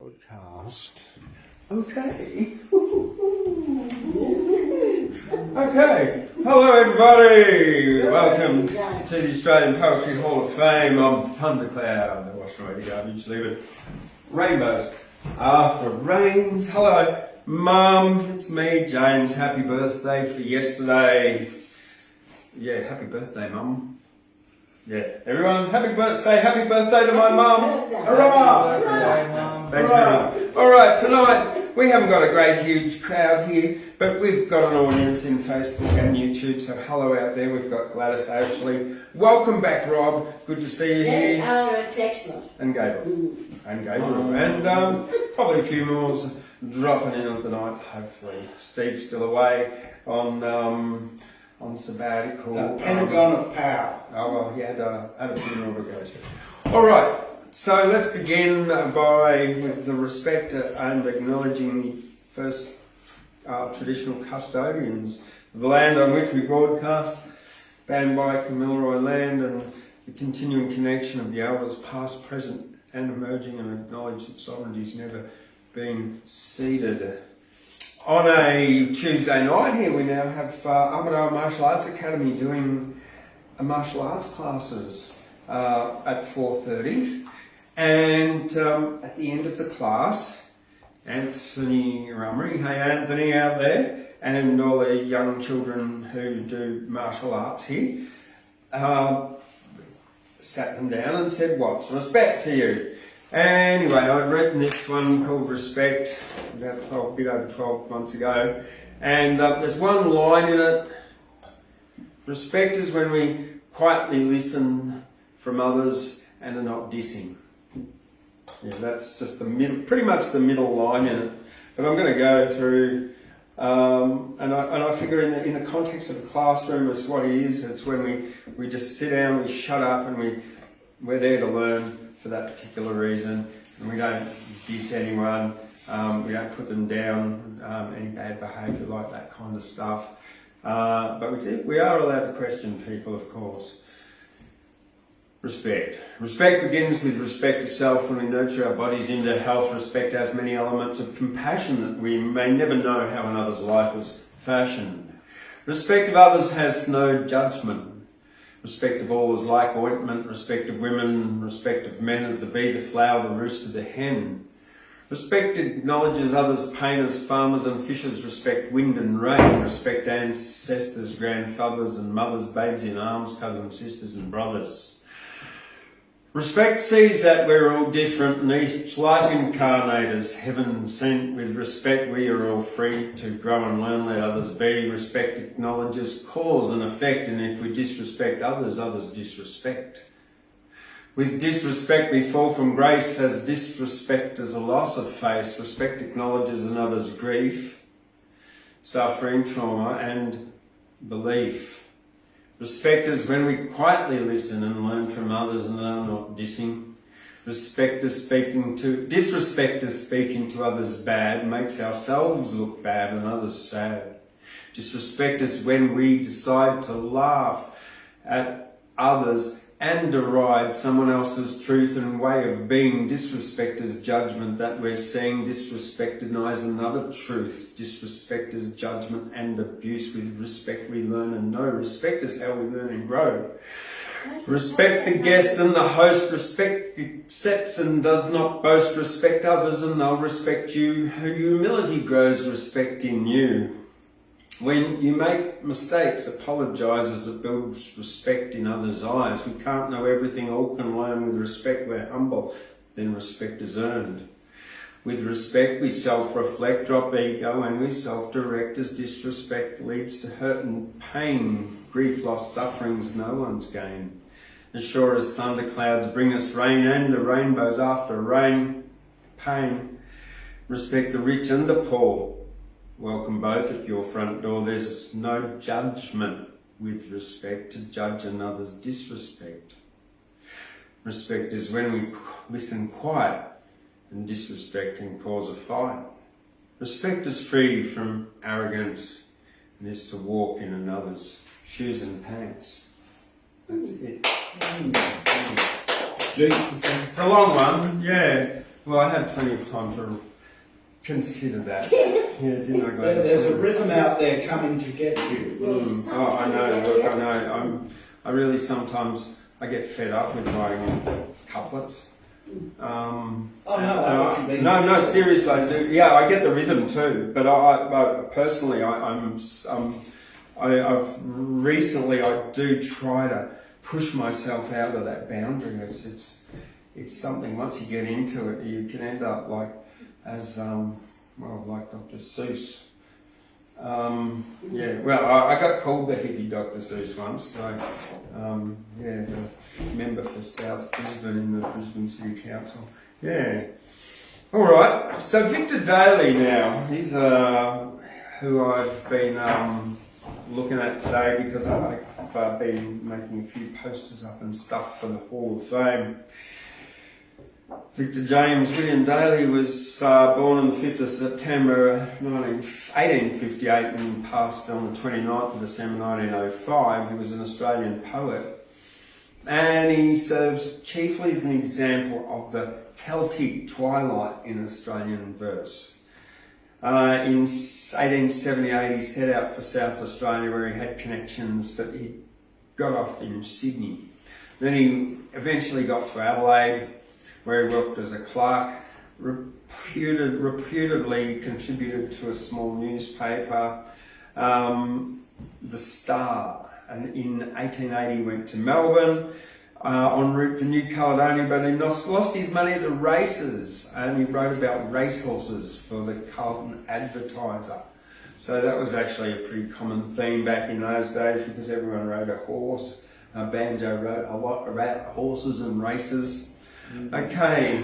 Podcast. Okay. Okay. Hello, everybody. Welcome to the Australian Poetry Hall of Fame. I'm Thundercloud. I wash away the garbage, leave it. Rainbows after rains. Hello, Mum. It's me, James. Happy birthday for yesterday. Yeah, happy birthday, Mum. Yeah, everyone, say happy birthday to my mum. Hurrah! Birthday, Mum. Thanks very much. Alright, tonight we haven't got a great huge crowd here, but we've got an audience in Facebook and YouTube, so hello out there. We've got Gladys, Ashley. Welcome back, Rob. Good to see you here. It's excellent. And Gabriel. And probably a few more dropping in on the night, hopefully. Steve's still away on sabbatical. The Pentagon of Power. Oh, well, he had a funeral to go to. All right, so let's begin with the respect and acknowledging the first traditional custodians of the land on which we broadcast, banned by Camilroy land, and the continuing connection of the elders past, present and emerging, and acknowledge that sovereignty has never been ceded. On a Tuesday night here, we now have Armidale Martial Arts Academy doing martial arts classes at 4:30. And at the end of the class, Anthony Rummery, hey Anthony out there, and all the young children who do martial arts here, sat them down and said, "What's respect to you?" Anyway, I've written this one called Respect about a bit over 12 months ago, and there's one line in it. Respect is when we quietly listen from others and are not dissing. Yeah, that's just pretty much the middle line in it. But I'm going to go through, and I figure in the context of the classroom, it's what it is. It's when we just sit down, we shut up, and we're there to learn for that particular reason, and we don't diss anyone, we don't put them down, any bad behaviour, like that kind of stuff. But we are allowed to question people, of course. Respect. Respect begins with respect to self. When we nurture our bodies into health, respect has many elements of compassion that we may never know how another's life was fashioned. Respect of others has no judgment. Respect of all is like ointment. Respect of women, respect of men as the bee, the flower, the rooster, the hen. Respect acknowledges others' pain as farmers and fishers respect wind and rain. Respect ancestors, grandfathers and mothers, babes in arms, cousins, sisters and brothers. Respect sees that we're all different and each life incarnate as heaven sent. With respect we are all free to grow and learn, let others be. Respect acknowledges cause and effect, and if we disrespect others, others disrespect. With disrespect we fall from grace, as disrespect is a loss of face. Respect acknowledges another's grief, suffering, trauma and belief. Respect is when we quietly listen and learn from others and are not dissing. Disrespect is speaking to others bad, makes ourselves look bad and others sad. Disrespect is when we decide to laugh at others and deride someone else's truth and way of being. Disrespect is judgment that we're seeing. Disrespect denies another truth. Disrespect is judgment and abuse. With respect we learn and know. Respect is how we learn and grow. Respect the guest and the host. Respect accepts and does not boast. Respect others and they'll respect you. Humility grows respect in you. When you make mistakes, apologise as it builds respect in others' eyes. We can't know everything, all can learn. With respect we're humble, then respect is earned. With respect we self-reflect, drop ego, and we self-direct, as disrespect leads to hurt and pain. Grief, loss, suffering's no one's gain. As sure as thunderclouds bring us rain and the rainbows after rain, pain. Respect the rich and the poor. Welcome both at your front door. There's no judgment with respect to judge another's disrespect. Respect is when we listen quiet, and disrespect can cause a fight. Respect is free from arrogance and is to walk in another's shoes and pants. That's it. It's a long one, yeah. Well, I had plenty of time to consider that. Yeah, didn't I? Glad There's a rhythm out there coming to get you. Oh, I know. Look, I know. I really sometimes I get fed up with writing couplets. No, seriously, I do. Yeah, I get the rhythm too. But I personally, I've recently I do try to push myself out of that boundary. It's something. Once you get into it, you can end up like like Dr. Seuss. Yeah, well, I got called the hippie Dr. Seuss once. So, the member for South Brisbane in the Brisbane City Council. Yeah. All right. So Vicor Daley now. He's who I've been looking at today because I've been making a few posters up and stuff for the Hall of Fame. Victor James William Daley was born on the 5th of September 1858 and passed on the 29th of December 1905. He was an Australian poet, and he serves chiefly as an example of the Celtic twilight in Australian verse. In 1878 he set out for South Australia where he had connections, but he got off in Sydney. Then he eventually got to Adelaide, where he worked as a clerk, reputedly contributed to a small newspaper, The Star. And in 1880 went to Melbourne en route for New Caledonia, but he lost his money at the races, and he wrote about racehorses for the Carlton Advertiser. So that was actually a pretty common theme back in those days because everyone rode a horse. Banjo wrote a lot about horses and races. Okay,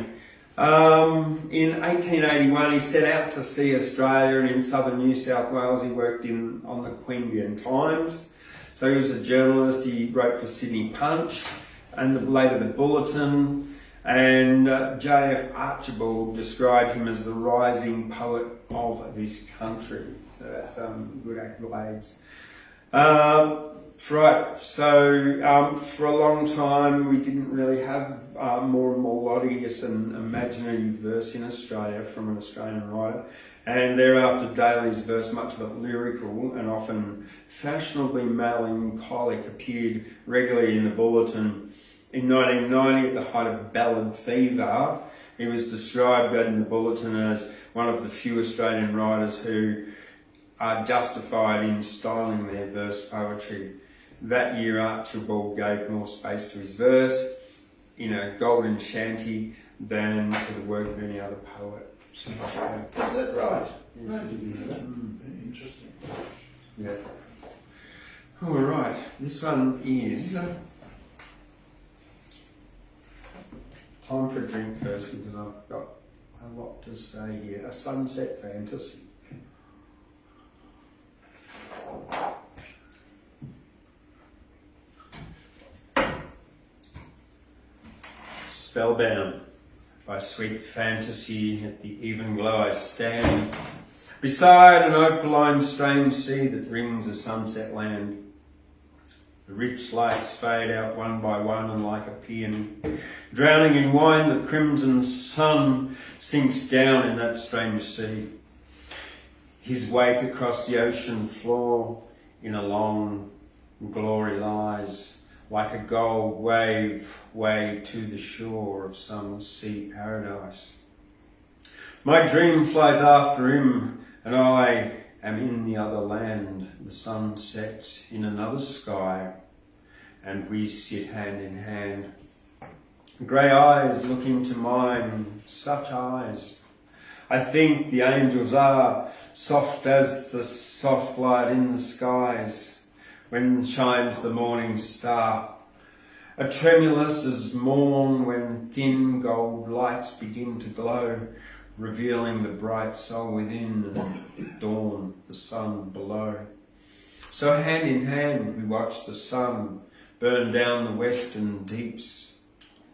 in 1881 he set out to see Australia, and in southern New South Wales he worked on the Queanbeyan Times. So he was a journalist. He wrote for Sydney Punch and later the Bulletin, and J.F. Archibald described him as the rising poet of this country. So that's good accolades. Right, so for a long time we didn't really have more melodious and imaginative verse in Australia from an Australian writer, and thereafter Daley's verse, much of it lyrical and often fashionably melancholic, appeared regularly in the Bulletin. In 1990, at the height of ballad fever, he was described in the Bulletin as one of the few Australian writers who are justified in styling their verse poetry. That year, Archibald gave more space to his verse in a golden shanty than to the work of any other poet. So, Is that right? Yes, it is. Very interesting. Yeah. All right. This one is time for a drink first because I've got a lot to say here. A sunset fantasy. Spellbound by sweet fantasy, at the even glow I stand, beside an opaline strange sea that rings a sunset land. The rich lights fade out one by one, and like a peony, drowning in wine, the crimson sun sinks down in that strange sea. His wake across the ocean floor in a long glory lies, like a gold wave way to the shore of some sea paradise. My dream flies after him, and I am in the other land. The sun sets in another sky, and we sit hand in hand. Grey eyes look into mine, such eyes. I think the angels are soft as the soft light in the skies when shines the morning star, a tremulous as morn when thin gold lights begin to glow, revealing the bright soul within and dawn, the sun below. So hand in hand we watch the sun burn down the western deeps,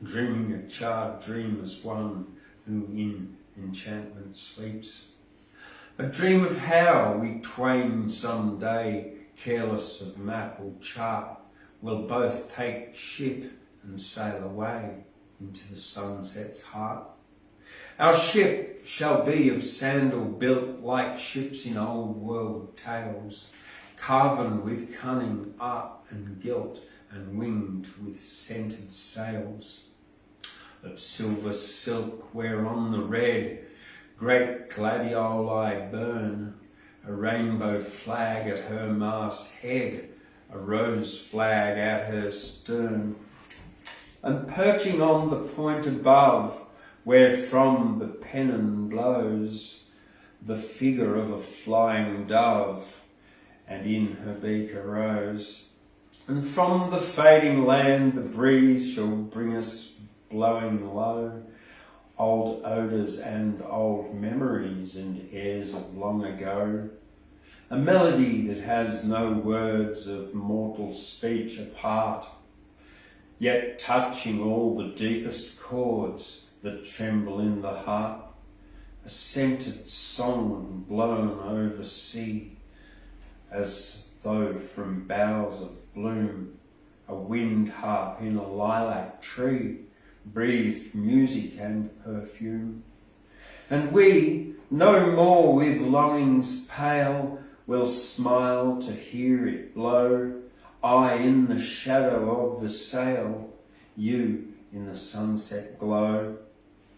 dreaming a charred dream as one who in enchantment sleeps. A dream of how we twain some day, careless of map or chart, will both take ship and sail away into the sunset's heart. Our ship shall be of sandal built like ships in old world tales, carven with cunning, art and gilt, and winged with scented sails. Of silver silk whereon the red great gladioli burn, a rainbow flag at her mast head, a rose flag at her stern. And perching on the point above, wherefrom the pennon blows, the figure of a flying dove, and in her beak a rose. And from the fading land the breeze shall bring us blowing low, old odours and old memories and airs of long ago. A melody that has no words of mortal speech apart, yet touching all the deepest chords that tremble in the heart. A scented song blown over sea, as though from boughs of bloom, a wind harp in a lilac tree breathed music and perfume. And we, no more with longings pale, will smile to hear it blow, I in the shadow of the sail, you in the sunset glow.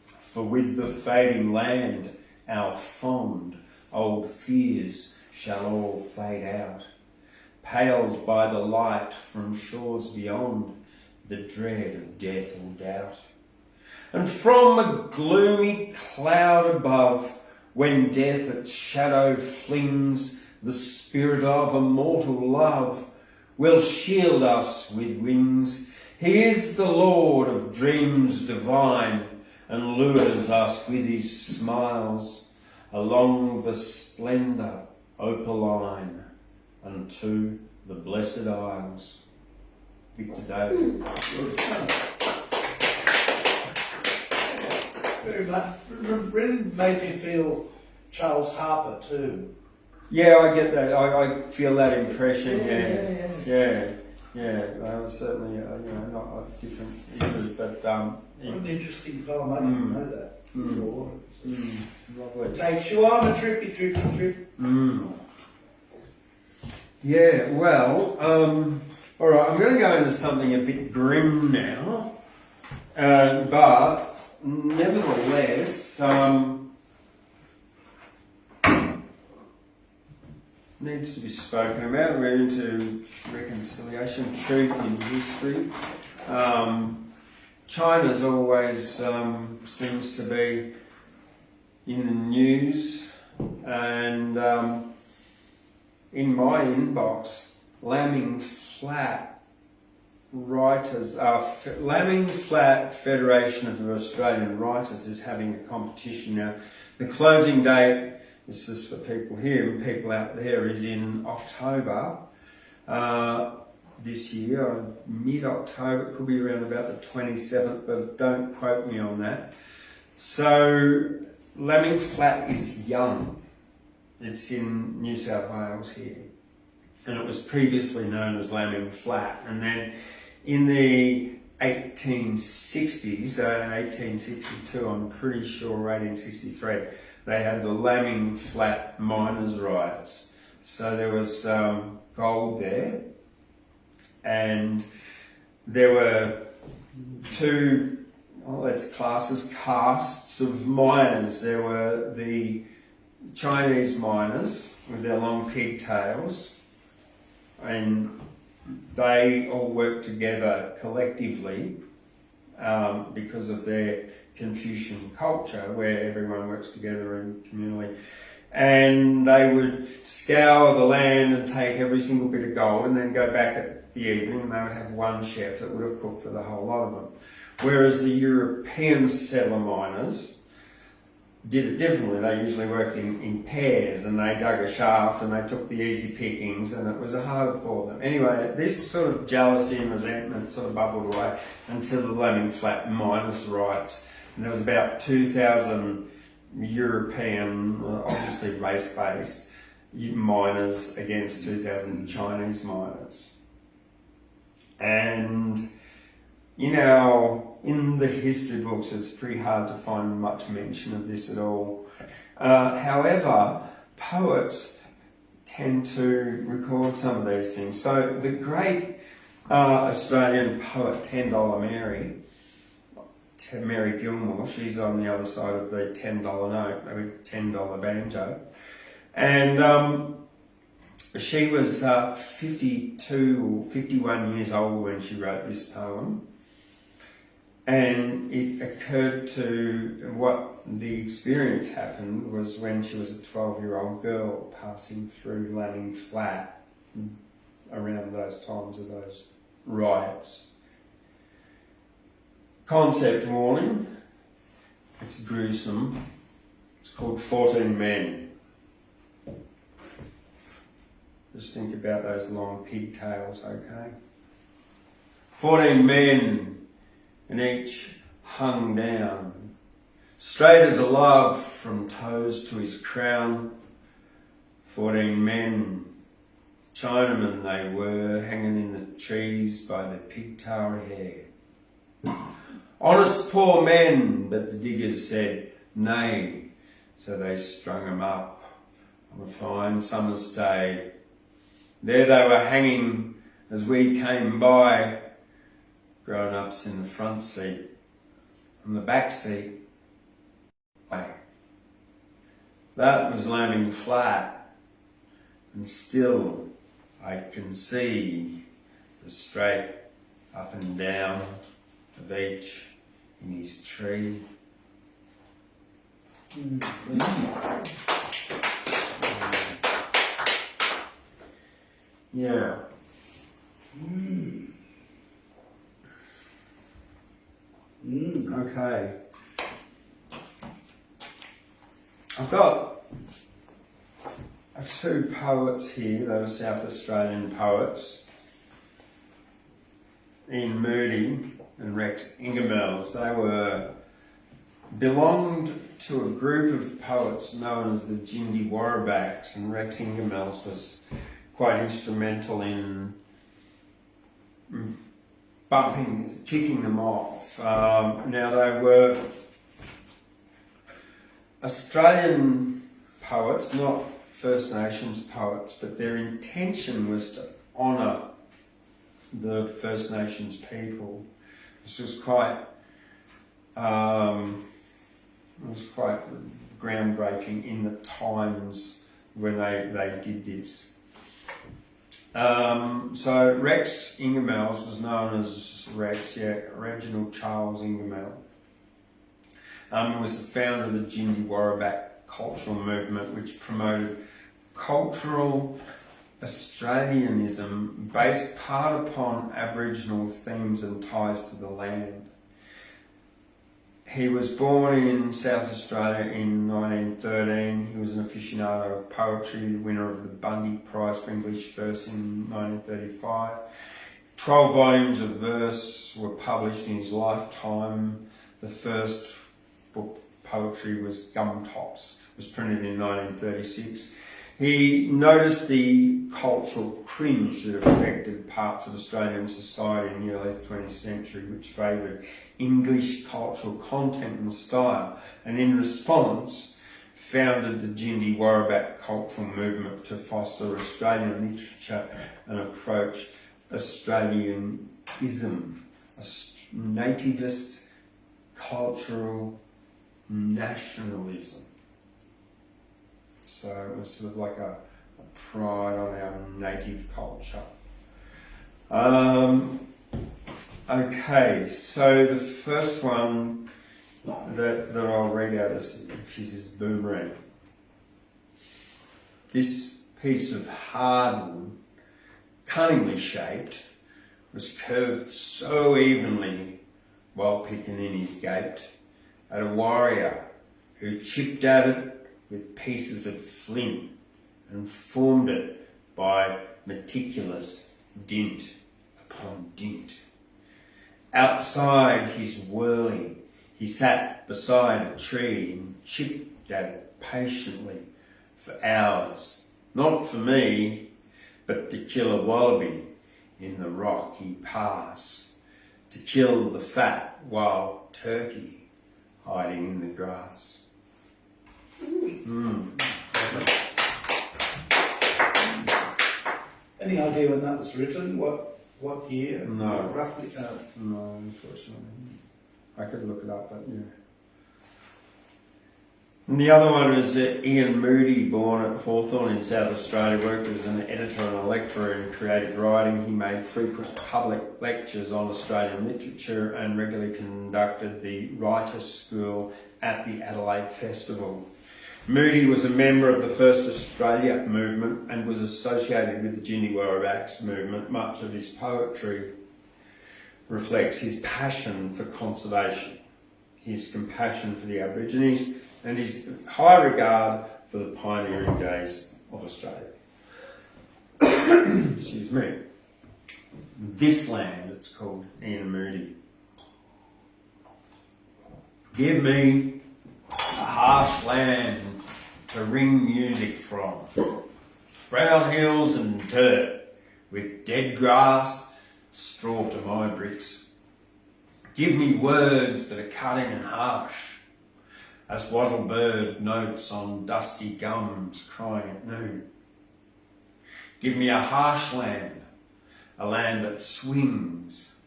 For with the fading land our fond old fears shall all fade out, paled by the light from shores beyond, the dread of death or doubt. And from a gloomy cloud above, when death its shadow flings, the spirit of immortal love will shield us with wings. He is the Lord of dreams divine, and lures us with his smiles along the splendour opaline unto the blessed isles. Vicor Daley. Very much. Really made me feel Charles Harper too. Yeah, I get that. I feel that impression. Yeah. That was certainly not a different either, but What an interesting poem. I didn't know that before. Lovely. Takes you on a trippy trip. Yeah. Well. All right. I'm going to go into something a bit grim now, but nevertheless. Needs to be spoken about. We're into reconciliation, truth in history. China's always seems to be in the news, and in my inbox, Lambing Flat Writers, Lambing Flat Federation of Australian Writers is having a competition now. The closing date, this is for people here and people out there, is in October this year, mid-October. It could be around about the 27th, but don't quote me on that. So Lambing Flat is young. It's in New South Wales here, and it was previously known as Lambing Flat. And then in the 1860s, 1862, I'm pretty sure, 1863, they had the Lambing Flat miners' riots. So there was gold there, and there were two, let's class as castes of miners. There were the Chinese miners with their long pigtails, and they all worked together collectively because of their Confucian culture, where everyone works together in communally. And they would scour the land and take every single bit of gold, and then go back at the evening, and they would have one chef that would have cooked for the whole lot of them. Whereas the European settler miners did it differently. They usually worked in pairs, and they dug a shaft and they took the easy pickings, and it was harder for them. Anyway, this sort of jealousy and resentment sort of bubbled away until the Lambing Flat miners' riots. And there was about 2,000 European, obviously race-based, miners against 2,000 Chinese miners. And in our in the history books, it's pretty hard to find much mention of this at all. However, poets tend to record some of these things. So the great Australian poet $10 Mary Gilmore, she's on the other side of the $10 note, maybe $10 banjo. And she was 52 or 51 years old when she wrote this poem. And it occurred to what the experience happened was when she was a 12-year-old girl passing through Lanning Flat around those times of those riots. Concept warning, it's gruesome. It's called 14 Men. Just think about those long pigtails, okay? 14 men, and each hung down, straight as a love from toes to his crown. 14 men, Chinamen they were, hanging in the trees by their pigtail hair. Honest poor men, but the diggers said nay, so they strung 'em up on a fine summer's day. There they were hanging as we came by, grown-ups in the front seat, on the back seat. That was Lanning Flat, and still I can see the straight up and down of each in his tree. Yeah. Okay. I've got two poets here, they were South Australian poets, Ian Moody and Rex Ingamels. They belonged to a group of poets known as the Jindy Warrabacks, and Rex Ingamels was quite instrumental in kicking them off. Now they were Australian poets, not First Nations poets, but their intention was to honour the First Nations people. This was quite groundbreaking in the times when they did this. So Rex Ingamels was known as Reginald Charles Ingamel. He was the founder of the Jindy Warraback cultural movement, which promoted cultural Australianism based part upon Aboriginal themes and ties to the land. He was born in South Australia in 1913. He was an aficionado of poetry, the winner of the Bundy Prize for English Verse in 1935. 12 volumes of verse were published in his lifetime. The first book, poetry, was Gumtops. It was printed in 1936. He noticed the cultural cringe that affected parts of Australian society in the early 20th century, which favoured English cultural content and style, and in response founded the Jindy Warraback cultural movement to foster Australian literature and approach Australianism, a nativist cultural nationalism. So it was sort of like a pride on our native culture. Okay, so the first one that I'll read out is Boomerang. This piece of hardwood, cunningly shaped, was curved so evenly while picking in his gait at a warrior who chipped at it with pieces of flint and formed it by meticulous dint upon dint. Outside his whirling, he sat beside a tree and chipped at it patiently for hours, not for me, but to kill a wallaby in the rocky pass to kill the fat wild turkey hiding in the grass. Any idea when that was written? What year? No. Roughly? No, unfortunately. I could look it up, but yeah. And the other one is Ian Moody, born at Hawthorn in South Australia, worked as an editor and a lecturer in creative writing. He made frequent public lectures on Australian literature and regularly conducted the Writers' School at the Adelaide Festival. Moody was a member of the First Australia movement and was associated with the Jindiwarabaks movement. Much of his poetry reflects his passion for conservation, his compassion for the Aborigines, and his high regard for the pioneering days of Australia. Excuse me. This land, it's called, Ian Moody. Give me a harsh land to wring music from, brown hills and dirt, with dead grass, straw to my bricks. Give me words that are cutting and harsh, as wattle bird notes on dusty gums crying at noon. Give me a harsh land, a land that swings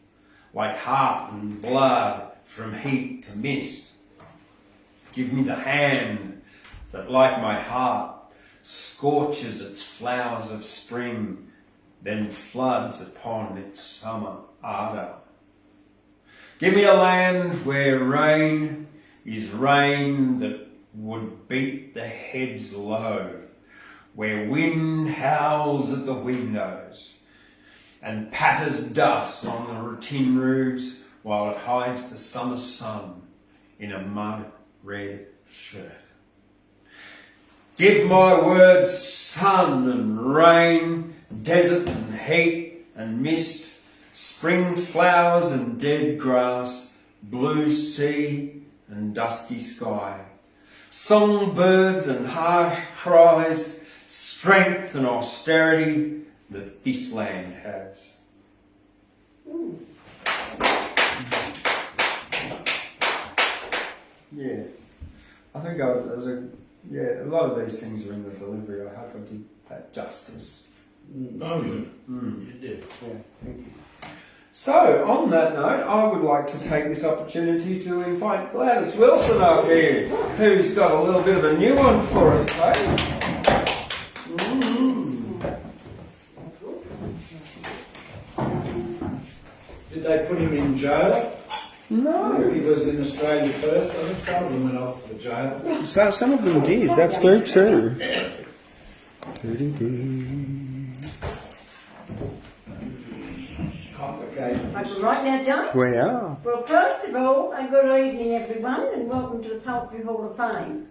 like heart and blood from heat to mist. Give me the hand that, like my heart, scorches its flowers of spring, then floods upon its summer ardour. Give me a land where rain is rain that would beat the heads low, where wind howls at the windows and patters dust on the tin roofs while it hides the summer sun in a mud-red shirt. Give my words sun and rain, desert and heat and mist, spring flowers and dead grass, blue sea and dusty sky, songbirds and harsh cries, strength and austerity that this land has. Yeah, I think a lot of these things are in the delivery. I hope I did that justice. Oh, yeah. You did. Yeah, thank you. So, on that note, I would like to take this opportunity to invite Glady Wilson up here, who's got a little bit of a new one for us, hey? Did they put him in jail? No. If he was in Australia first, I think some of them went off to the jail. So, some of them did, that's very true. Complicated. Right now, James? We are. Well, first of all, a good evening, everyone, and welcome to the Poetry Hall of Fame.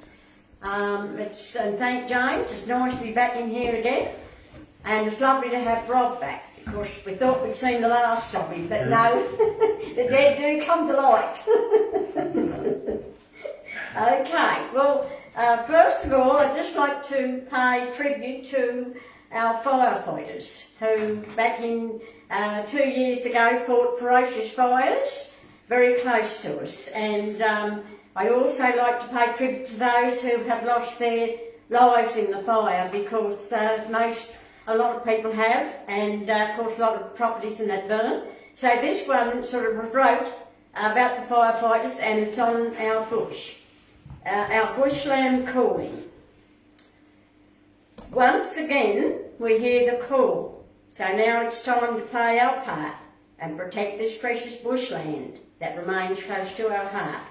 And thank James. It's nice to be back in here again, and it's lovely to have Rob back. Of course, we thought we'd seen the last of him, but no, the dead do come to life. Okay, well, first of all, I'd just like to pay tribute to our firefighters who, back in 2 years ago, fought ferocious fires very close to us. And I also like to pay tribute to those who have lost their lives in the fire, because a lot of people have, and of course a lot of properties in that burn. So this one sort of was wrote about the firefighters, and it's on our bush. Our bushland calling. Once again, we hear the call. So now it's time to play our part and protect this precious bushland that remains close to our heart.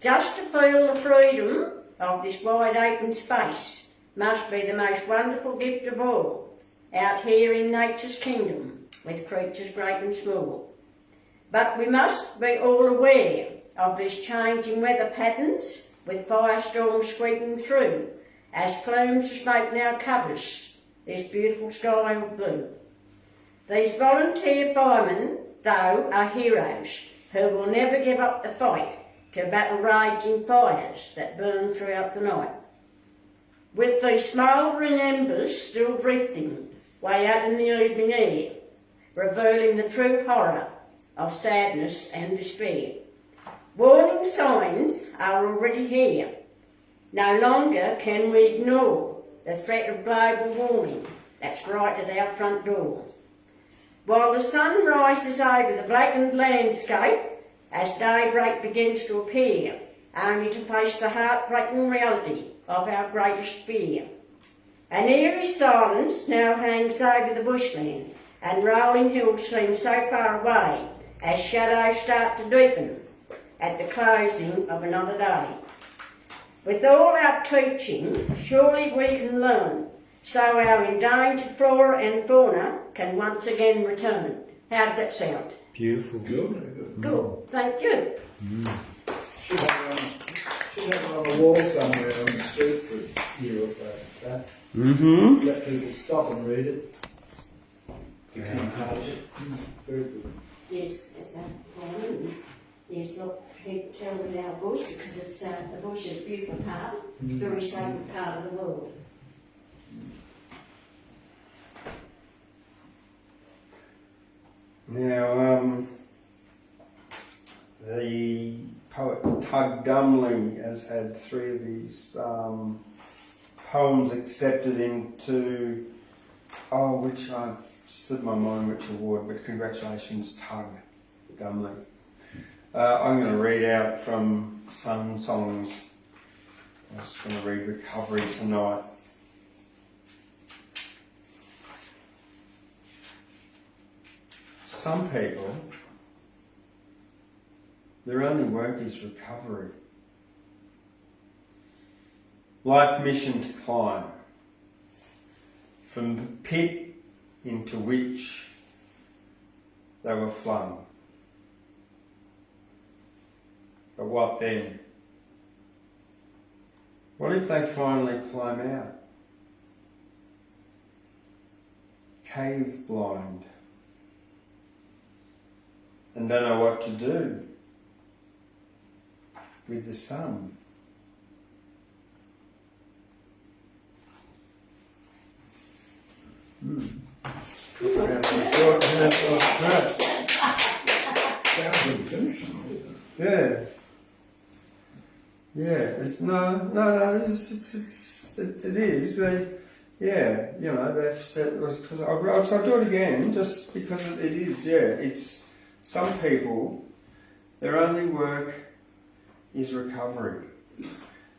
Just to feel the freedom of this wide open space must be the most wonderful gift of all, out here in nature's kingdom, with creatures great and small. But we must be all aware of this changing weather patterns, with firestorms sweeping through, as plumes of smoke now covers this beautiful sky of blue. These volunteer firemen, though, are heroes who will never give up the fight to battle raging fires that burn throughout the night. With these smouldering embers still drifting way out in the evening air, revealing the true horror of sadness and despair. Warning signs are already here. No longer can we ignore the threat of global warming that's right at our front door. While the sun rises over the blackened landscape as daybreak begins to appear, only to face the heartbreaking reality of our greatest fear. An eerie silence now hangs over the bushland, and rolling hills seem so far away as shadows start to deepen at the closing of another day. With all our teaching, surely we can learn, so our endangered flora and fauna can once again return. How does that sound? Beautiful. Good. Good, thank you. Should have it on the wall somewhere on the street for a year or so. That. Mm-hmm. Let people stop and read it. You can't publish it. Very good. Yes, that's that one. Yes, look, he'd tell with our bush because it's the bush is a beautiful part, very sacred part of the world. Now, the poet Tug Dumbly has had 3 of his poems accepted into, which I've slipped my mind which award, but congratulations, Tug Dumbly. I'm going to read out from Sun Songs. I'm just going to read Recovery tonight. Some people, their only work is recovery. Life mission to climb from the pit into which they were flung. But what then? What if they finally climb out? Cave blind. And don't know what to do with the sun. Sounds unfinished. Yeah. Yeah, it's it is. They've said, because I'll do it again just because it is, it's some people, their only work is recovery.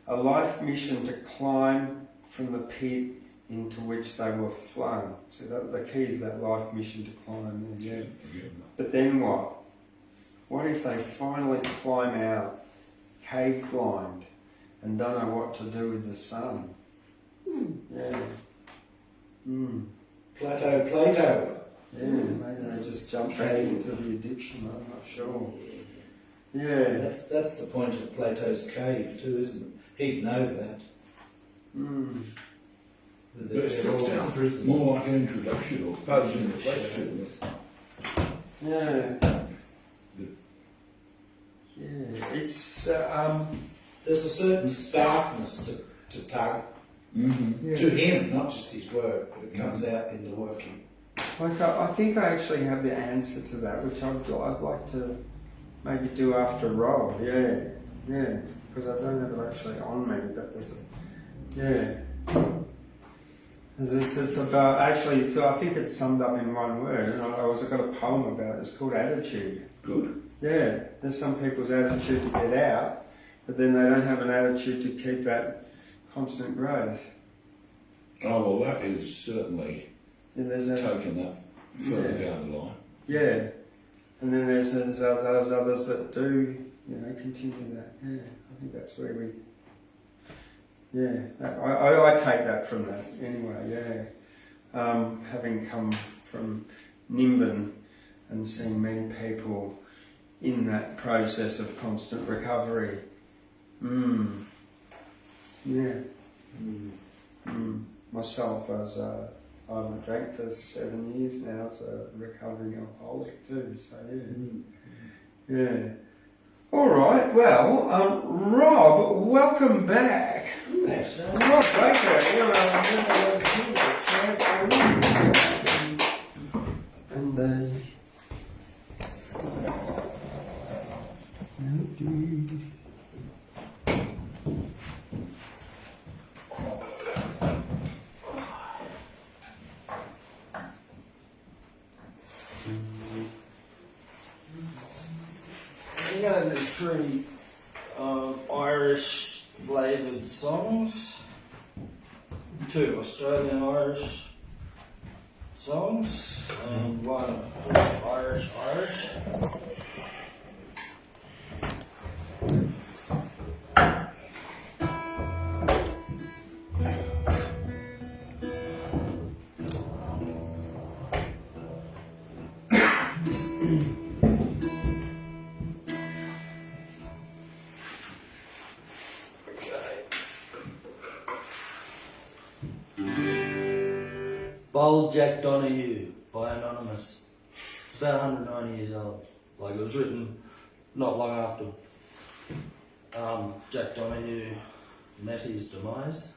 A life mission to climb from the pit into which they were flung. So the key is that life mission to climb. Yeah. But then what? What if they finally climb out, cave blind, and don't know what to do with the sun? Yeah. Plato. Yeah, maybe they just jump back into the addiction, I'm not sure. Yeah. That's the point of Plato's cave too, isn't it? He'd know that. But it still sounds more like an introduction or posing a question. Yeah. Yeah, it's there's a certain starkness to Tug, to him, not just his work, but it comes out in the working. I think I actually have the answer to that, which I'd like to maybe do after Rob. Yeah, because I don't have it actually on me, but it's about actually. So I think it's summed up in one word, and I also got a poem about it. It's called attitude. Good. Yeah, there's some people's attitude to get out, but then they don't have an attitude to keep that constant growth. Oh, well, that is certainly taking that further down the line. Yeah, and then there's those others that do, continue that. Yeah, I think that's where we. Yeah, I take that from that anyway. Yeah, having come from Nimbin and seeing many people in that process of constant recovery. Myself, I haven't drank for 7 years now, so recovering alcoholic too. So yeah. All right. Well, Rob, welcome back. Thanks. Rob Baker, and going to do 3 Irish flavoured songs, 2 Australian Irish songs, and 1 Irish. Bold Jack Donahue by Anonymous. It's about 190 years old. Like, it was written not long after Jack Donahue met his demise.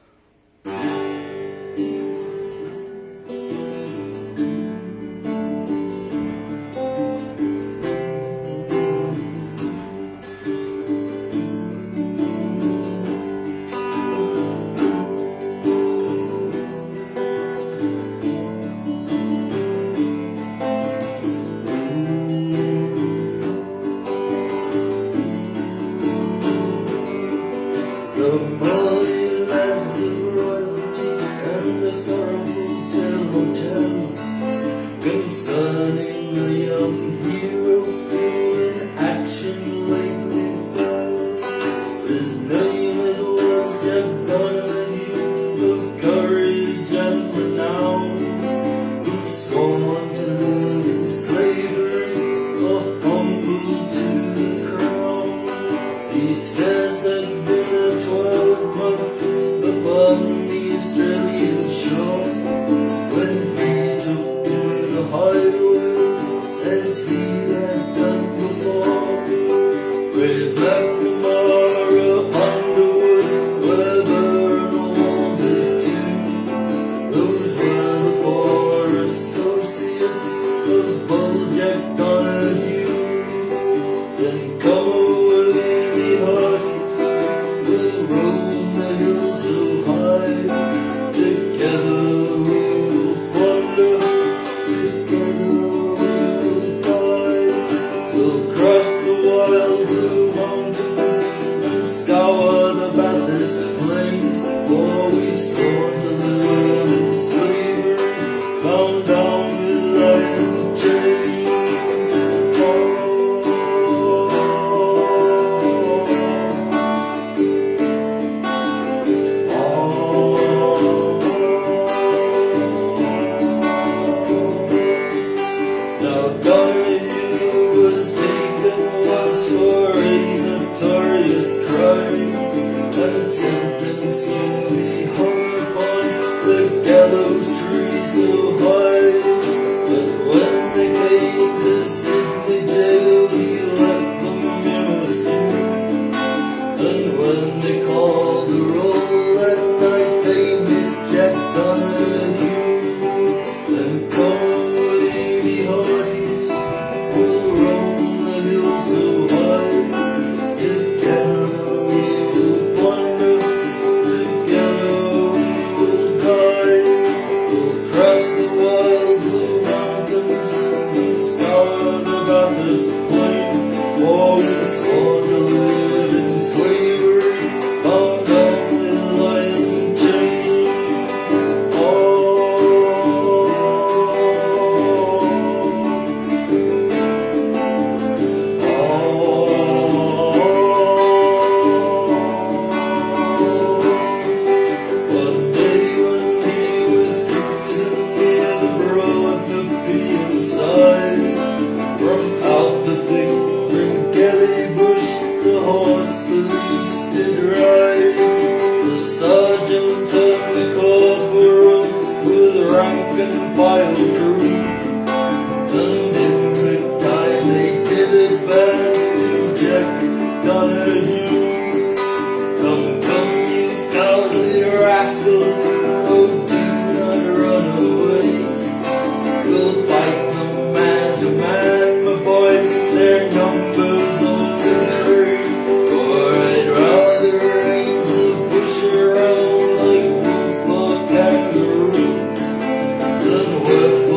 Work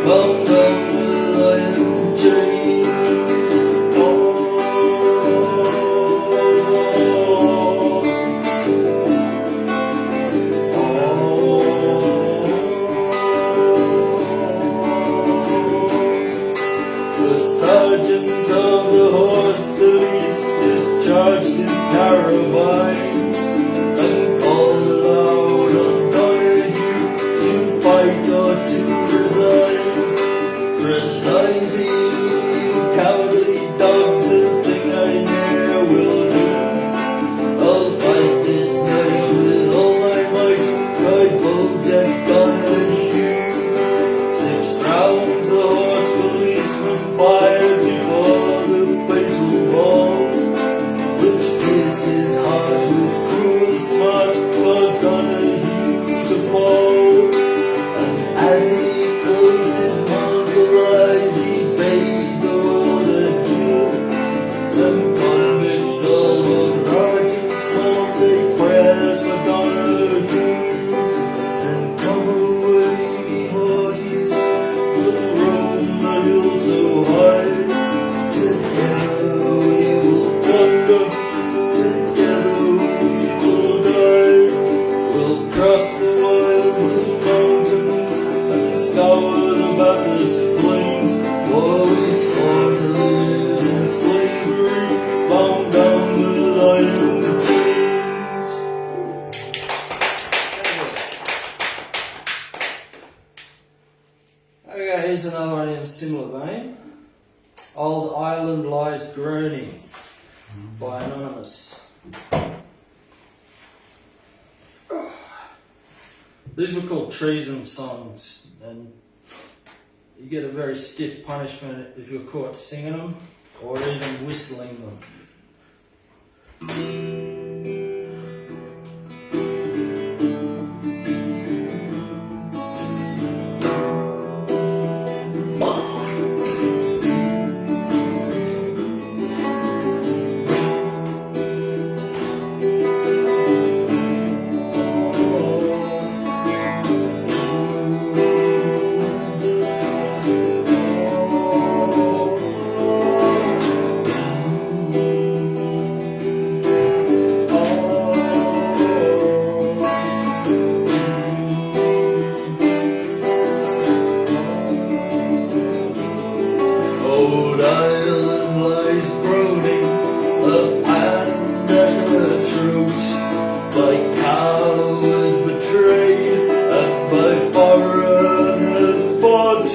bound on with iron chains. The sergeant of the horse police discharged his carabine and called aloud on Donahue to fight or to resign. Resign, you cowardly dogs, a thing I ne'er will do. I'll fight this night with all my might, cried Bojack Donahue. 6 rounds the horse policeman fired before the fatal ball, which pierced his heart with cruel smart, caused Donahue to fall. And as he closed his mongrel eyes, he bade the world adieu. Them convicts all of large and small say prayers for Donahue, and come away before he's will roam the hill so high. Together we will wander, together we will die. We'll cross the wild mountains and scour the Bathurst plains, for we scorn to live in slavery, bound down with iron chains. Okay, here's another one in a similar vein. Old Ireland Lies Groaning by Anonymous. These were called treason songs, and you get a very stiff punishment if you're caught singing them or even whistling them. Old Ireland lies groaning, a hand at her throat, by coward betrayed and by foreigners bought.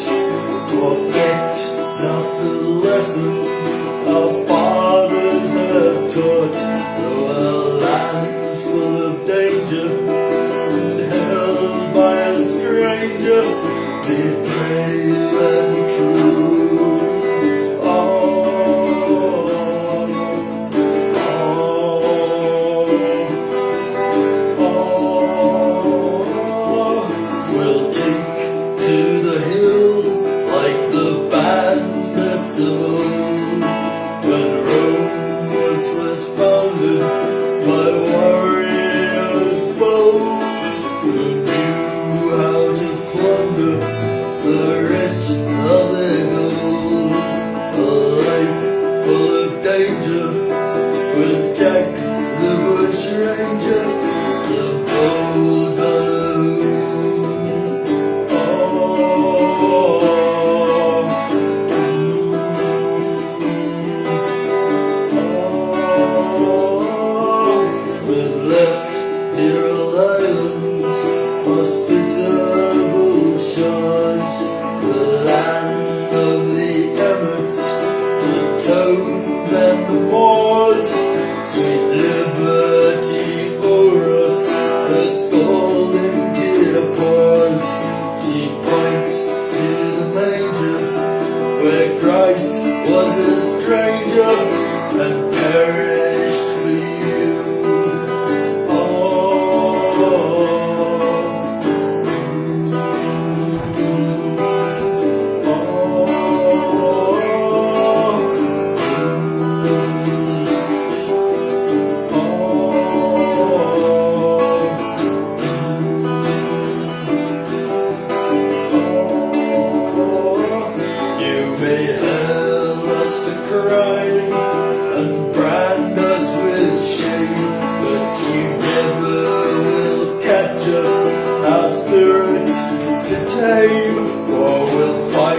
Forget not the lessons our fathers have taught, though our land's full of danger and held by a stranger, be brave and true. We'll take to the hills like the bandits of old, when Rome was first founded by warriors bold, who knew how to plunder the rich of their gold. A life full of danger, with Jack the bushranger, the bold Donahue. We've left dear old islands, hospitable shores, the land of the Emirates, the Tones and the Moors. Sweet liberty o'er us, her scalding tear pours. She points to the manger, where Christ was a stranger and perished for you.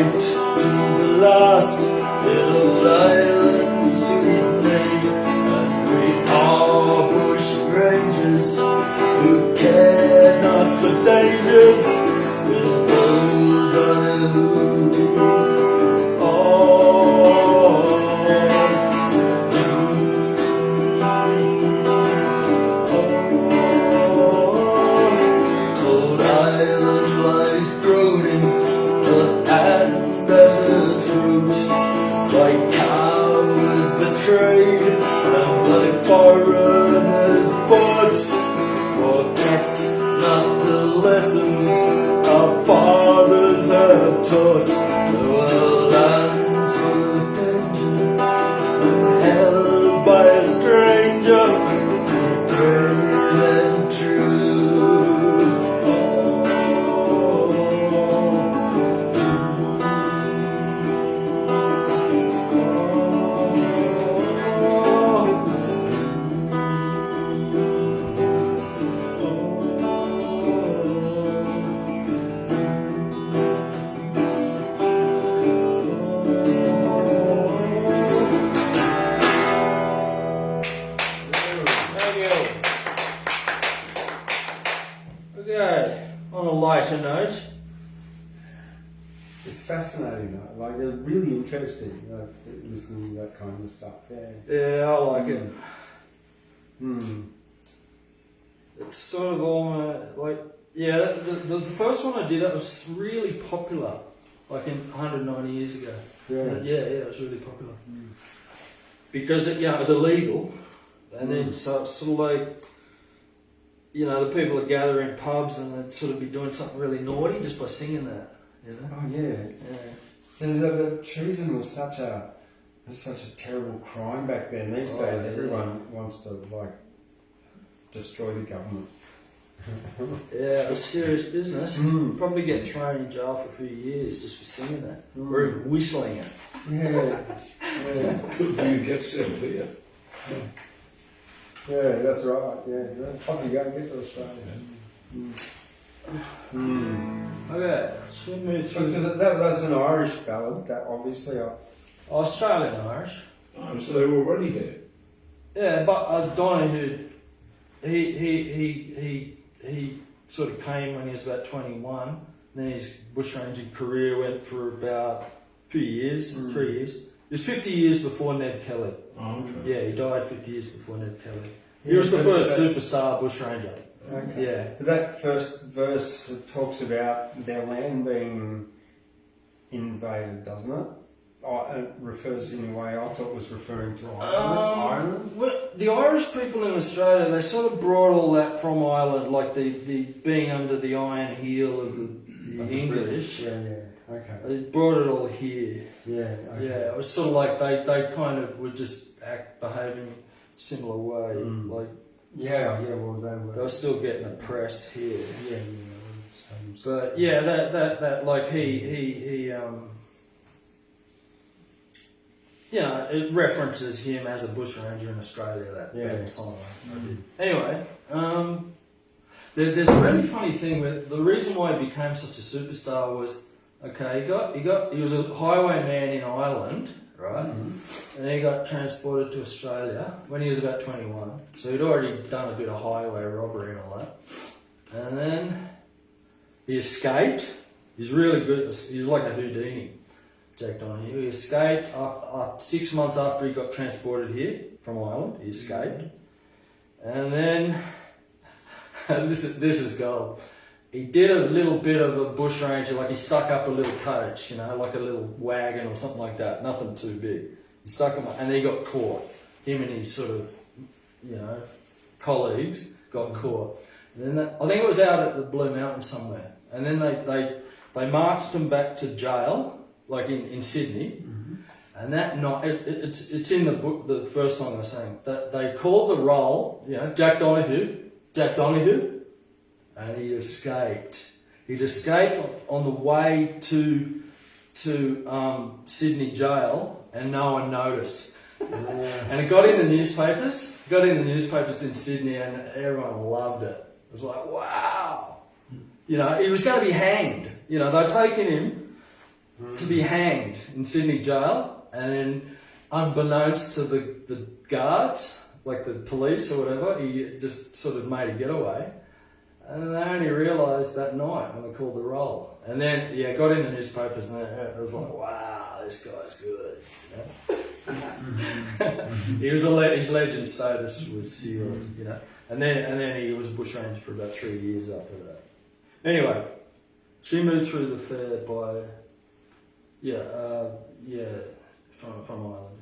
went to the last little island Sydney, and we are bush rangers who care not for dangers with old Donleavy. Old island lies thrown in the hand at its roots, like coward betrayed and like foreigners bought. Forget not the lessons our fathers have taught. There were lands full of danger and held by a stranger, brave and true. Okay, on a lighter note, It's fascinating, though. Like, it's really interesting, listening to that kind of stuff. Yeah. yeah, I like it. Mm. It's sort of almost like, yeah, the first one I did, that was really popular, like in 190 years ago. Yeah. Yeah, it was really popular. Because it was illegal, and then so it's sort of like, the people would gather in pubs and they'd sort of be doing something really naughty just by singing that, Oh, yeah. Treason was such a terrible crime back then. These days, everyone wants to, destroy the government. Yeah, it was serious business. Mm. Probably get thrown in jail for a few years just for singing that, or even whistling it. Yeah. Could you get sent here? Yeah, that's right. Yeah. Off you go and get to Australia. Okay, should we move through. Because that's an Irish ballad, that obviously. Australian Irish. Oh, so they were already here. Yeah, but Donleavy, he sort of came when he was about 21. Then his bushranging career went for about a few years, 3 years. It was 50 years before Ned Kelly. Oh, okay. Yeah, he died 50 years before Ned Kelly. He was the first superstar bushranger. Okay. Yeah. That first verse talks about their land being invaded, doesn't it? It refers in a way I thought was referring to Ireland. Well, the Irish people in Australia, they sort of brought all that from Ireland, like the being under the iron heel of the English. Yeah, okay. They brought it all here. Yeah, okay. Yeah, it was sort of like they kind of would just behaving similar way. Like Yeah, well, they were still getting oppressed here. Yeah. But yeah, that like he it references him as a bushranger in Australia. That song I did. Anyway, there's a really funny thing with the reason why he became such a superstar was he was a highwayman in Ireland, right? And he got transported to Australia when he was about 21. So he'd already done a bit of highway robbery and all that. And then he escaped. He's really good. He's like a Houdini, Jack Donleavy. He escaped 6 months after he got transported here from Ireland. He escaped. And then, this is gold. He did a little bit of a bushranger, like he stuck up a little coach, like a little wagon or something like that. Nothing too big. He stuck him up, and then he got caught. Him and his sort of, colleagues got caught. And then I think it was out at the Blue Mountains somewhere. And then they marched him back to jail, like in Sydney. And that night, it's in the book, the first song I sang. That they called the roll, Jack Donleavy, and he escaped. He'd escaped on the way to Sydney jail, and no one noticed. And it got in the newspapers. In Sydney, and everyone loved it. It was like, wow. He was going to be hanged. They'd taken him to be hanged in Sydney jail, and then unbeknownst to the guards, like the police or whatever, he just sort of made a getaway. And they only realised that night when they called the roll. And then, got in the newspapers, and it was like, wow, this guy's good. He was his legend status was sealed, And then he was a bushranger for about 3 years after that. Anyway, she moved through the fair by, from Ireland.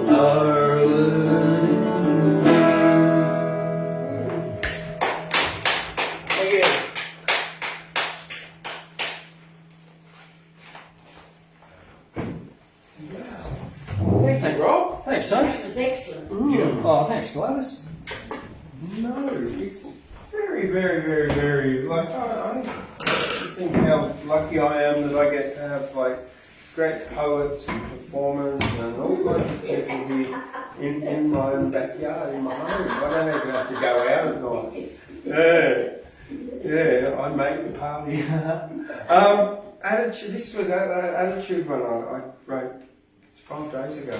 Our excellent. Oh, thanks, Gladys. No, it's very, very, very, very, like, I just think how lucky I am that I get to have, like, great poets and performers and all kinds of people here in my own backyard, in my home. I don't even have to go out at night. Yeah, I make the party. Attitude, this was an attitude one I wrote 5 days ago.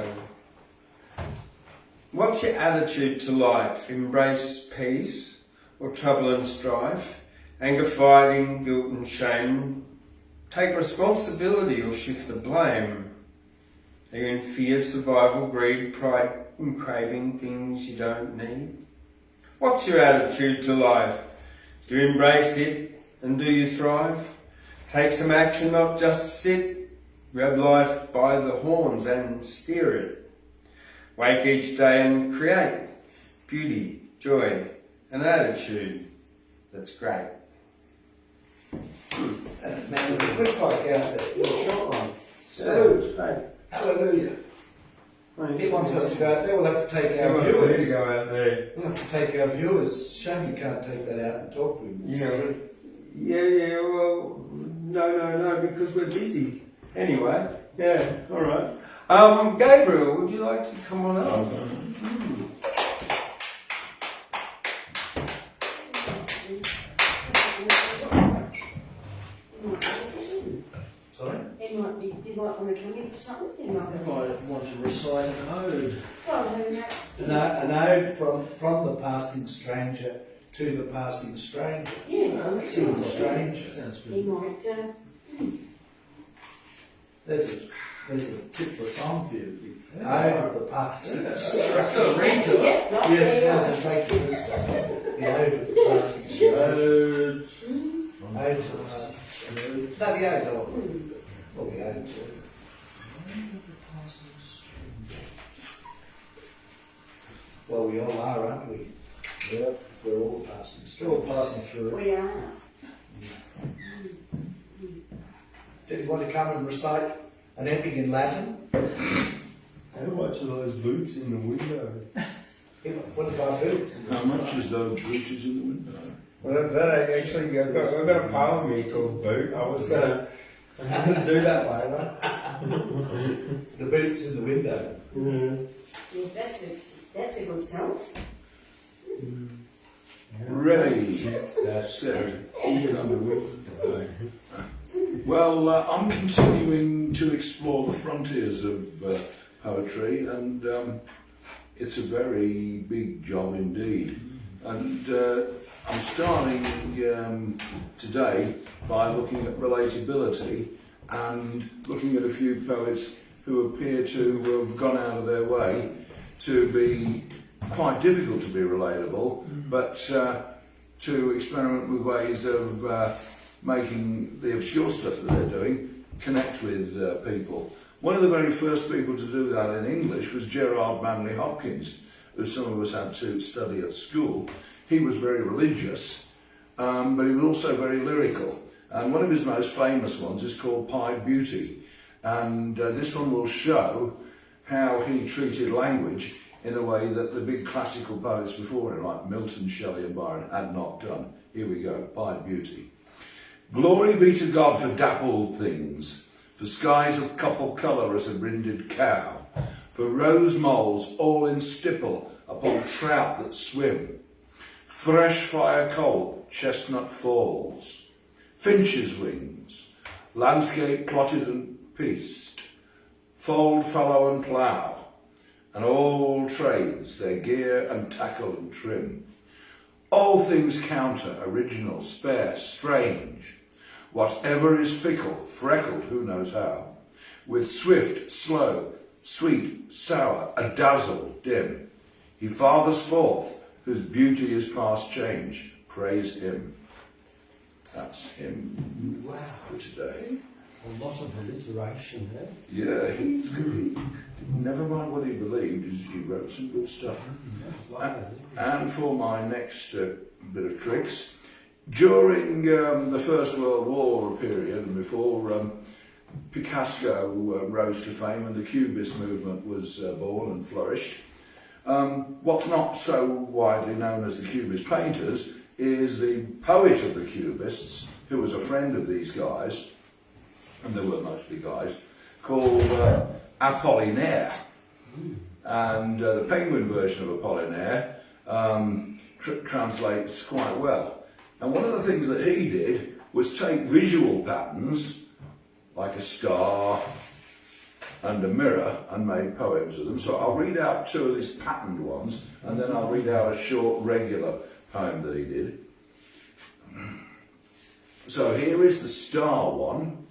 What's your attitude to life? Embrace peace or trouble and strife? Anger, fighting, guilt and shame? Take responsibility or shift the blame? Are you in fear, survival, greed, pride and craving things you don't need? What's your attitude to life? Do you embrace it and do you thrive? Take some action, not just sit. Grab life by the horns and steer it. Wake each day and create beauty, joy, and attitude that's great. That's man, quick like out there. You're a short one. Salute. Hey. Hallelujah. He wants us to go out there. We'll have to take our He wants you to viewers. go out there. We'll have to take our viewers. Shame you can't take that out and talk to him. Yeah, well, no, because we're busy. Anyway, yeah, alright. Gabriel, would you like to come on up? Sorry? He might want to come in for something. He might I might want to recite an ode. Well, who knows? An ode from the passing stranger to the passing stranger. Yeah, To the stranger. Sounds he good. might. There's a tip for a song for you. The ode of the passing stranger. Let's go read to it. Yes, it has a break to this song. The ode of the passing stranger. Ode of the passing stranger. No, the ode of well, the ode. Well, we all are, aren't we? Yeah, we're all passing We're all through. passing through it. We are. Did you want to come and recite an epic in Latin? How much are those boots in the window? What about boots? How much is those breeches in the window? Well, that actually, I've got a pile of me called Boot. I was going to do that later. The boots in the window. Yeah, that's a good song. Ready, set, Well, I'm continuing to explore the frontiers of poetry, and it's a very big job indeed. And I'm starting today by looking at relatability and looking at a few poets who appear to have gone out of their way to be quite difficult to be relatable, but to experiment with ways of making the obscure stuff that they're doing connect with people. One of the very first people to do that in English was Gerard Manley Hopkins, who some of us had to study at school. He was very religious, but he was also very lyrical. And one of his most famous ones is called Pied Beauty. And this one will show how he treated language in a way that the big classical poets before him, like Milton, Shelley and Byron, had not done. Here we go, Pied Beauty. Glory be to God for dappled things, for skies of copper colour as a brinded cow, for rose moles all in stipple upon trout that swim, fresh fire coal, chestnut falls, finch's wings, landscape plotted and pieced, fold, fallow and plough, and all trades, their gear and tackle and trim. All things counter, original, spare, strange, whatever is fickle, freckled, who knows how, with swift, slow, sweet, sour, a dazzle, dim. He fathers forth, whose beauty is past change, praise him. That's him. Wow. For today. A lot of alliteration there. Yeah, he's good. Never mind what he believed, he wrote some good stuff. And for my next bit of tricks, during the First World War period, and before Picasso rose to fame and the Cubist movement was born and flourished, What's not so widely known as the Cubist painters is the poet of the Cubists, who was a friend of these guys, and they were mostly guys, called Apollinaire. And the Penguin version of Apollinaire translates quite well. And one of the things that he did was take visual patterns, like a star and a mirror, and made poems of them. So I'll read out two of these patterned ones, and then I'll read out a short regular poem that he did. So here is the star one,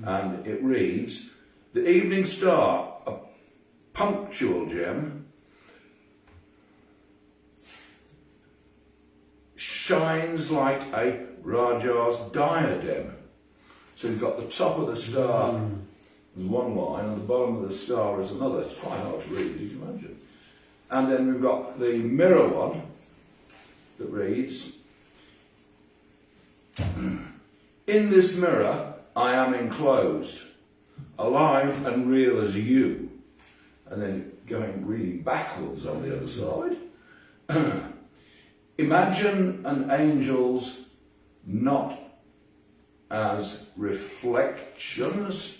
and it reads, "The evening star, a punctual gem, shines like a Raja's diadem." So you've got the top of the star as one line, and the bottom of the star is another. It's quite hard to read, as you can imagine. And then we've got the mirror one that reads, "In this mirror I am enclosed, alive and real as you." And then reading backwards on the other side. "Imagine an angel's not as reflections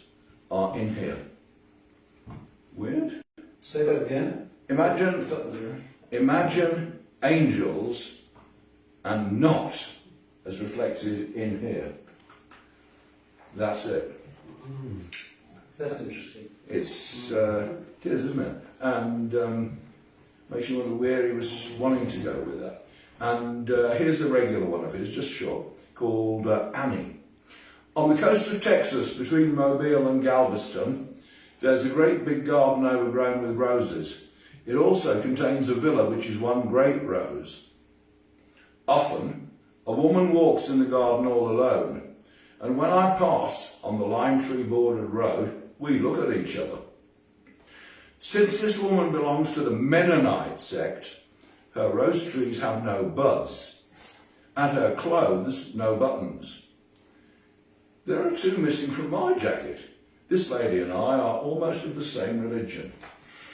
are in here." Weird? Say that again. Imagine angels and not as reflected in here. That's it. That's interesting. It is, isn't it? And makes you wonder where he was wanting to go with that. And here's a regular one of his, just short, called Annie. "On the coast of Texas, between Mobile and Galveston, there's a great big garden overgrown with roses. It also contains a villa which is one great rose. Often, a woman walks in the garden all alone, and when I pass on the lime tree bordered road, we look at each other. Since this woman belongs to the Mennonite sect, her rose trees have no buds, and her clothes no buttons. There are two missing from my jacket. This lady and I are almost of the same religion."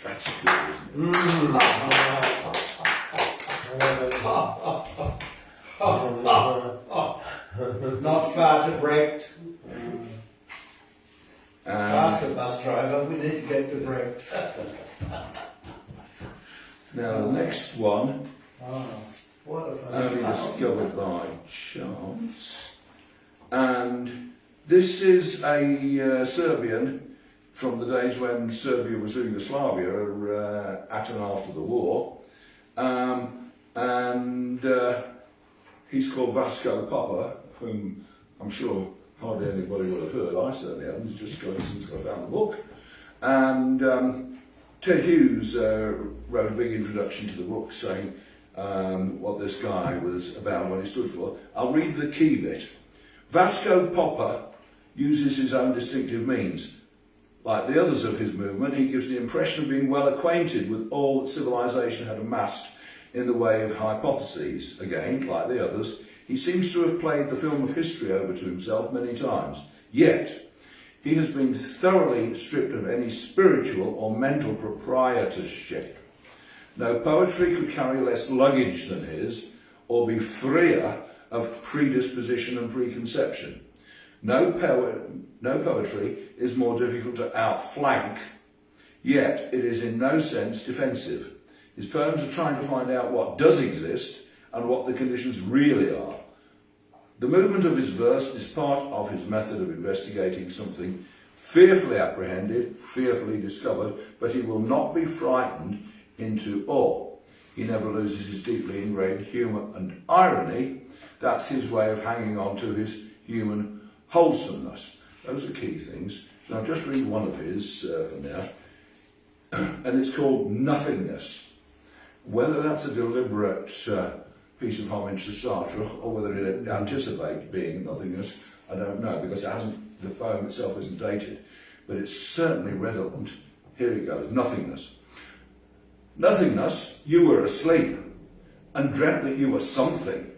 That's good, isn't it? Not far to Brecht. Faster, bus driver. We need to get to Brecht. Now the next one, What a only fun. discovered by chance, and this is a Serbian from the days when Serbia was Yugoslavia at and after the war, and he's called Vasco Papa, whom I'm sure hardly anybody would have heard. I certainly haven't. It's just gone since I found the book. And Ted Hughes wrote a big introduction to the book saying what this guy was about, what he stood for. I'll read the key bit. "Vasco Papa uses his own distinctive means. Like the others of his movement, he gives the impression of being well acquainted with all that civilization had amassed in the way of hypotheses. Again, like the others, he seems to have played the film of history over to himself many times. Yet, he has been thoroughly stripped of any spiritual or mental proprietorship. No poetry could carry less luggage than his, or be freer of predisposition and preconception. No poetry is more difficult to outflank, yet it is in no sense defensive. His poems are trying to find out what does exist and what the conditions really are. The movement of his verse is part of his method of investigating something fearfully apprehended, fearfully discovered, but he will not be frightened into awe. He never loses his deeply ingrained humour and irony. That's his way of hanging on to his human wholesomeness." Those are key things. So I'll just read one of his for now. And it's called Nothingness. Whether that's a deliberate piece of homage to Sartre or whether it anticipates being nothingness, I don't know, because the poem itself isn't dated. But it's certainly relevant. Here it goes. Nothingness. "Nothingness, you were asleep and dreamt that you were something.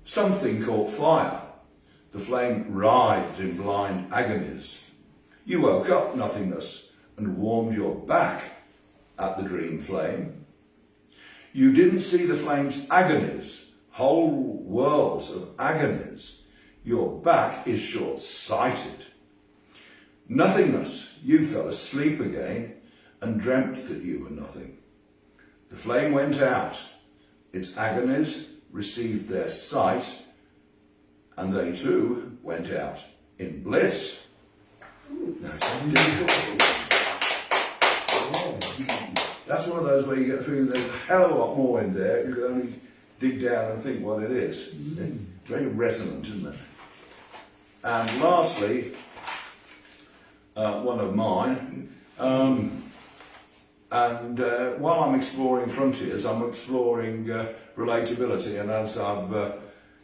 Something caught fire. The flame writhed in blind agonies. You woke up, Nothingness, and warmed your back. at the dream flame. You didn't see the flame's agonies, whole worlds of agonies. Your back is short-sighted. Nothingness, you fell asleep again and dreamt that you were nothing. The flame went out, its agonies received their sight, and they too went out in bliss. That's one of those where you get the feeling there's a hell of a lot more in there. You can only dig down and think what it is. Very resonant, isn't it? And lastly, one of mine. While I'm exploring frontiers, I'm exploring relatability, and as I've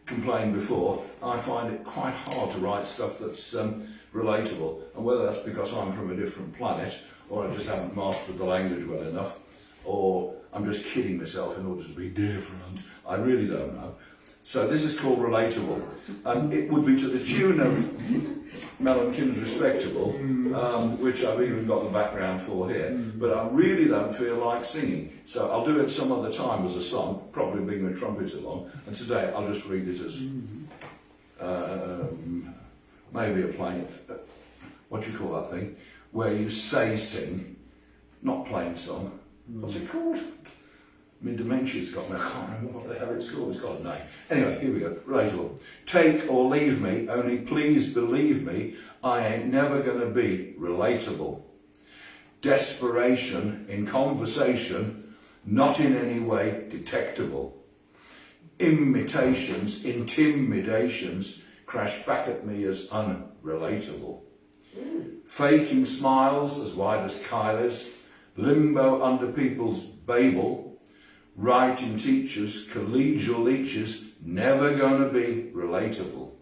complained before, I find it quite hard to write stuff that's relatable, and whether that's because I'm from a different planet, or I just haven't mastered the language well enough, or I'm just kidding myself in order to be different, I really don't know. So this is called Relatable, and it would be to the tune of Mel and Kim's Respectable, which I've even got the background for here, but I really don't feel like singing. So I'll do it some other time as a song, probably bring my trumpet along, and today I'll just read it as maybe a plain, what do you call that thing, where you say sing, not plain song. What's it called? I mean, dementia's got me, I can't remember what the hell it's called, it's got a name. Anyway, here we go, relatable. Take or leave me, only please believe me, I ain't never gonna be relatable. Desperation in conversation, not in any way detectable. Imitations, intimidations, crash back at me as unrelatable. Faking smiles as wide as Kylie's, limbo under people's Babel, writing teachers, collegial leeches, never gonna be relatable.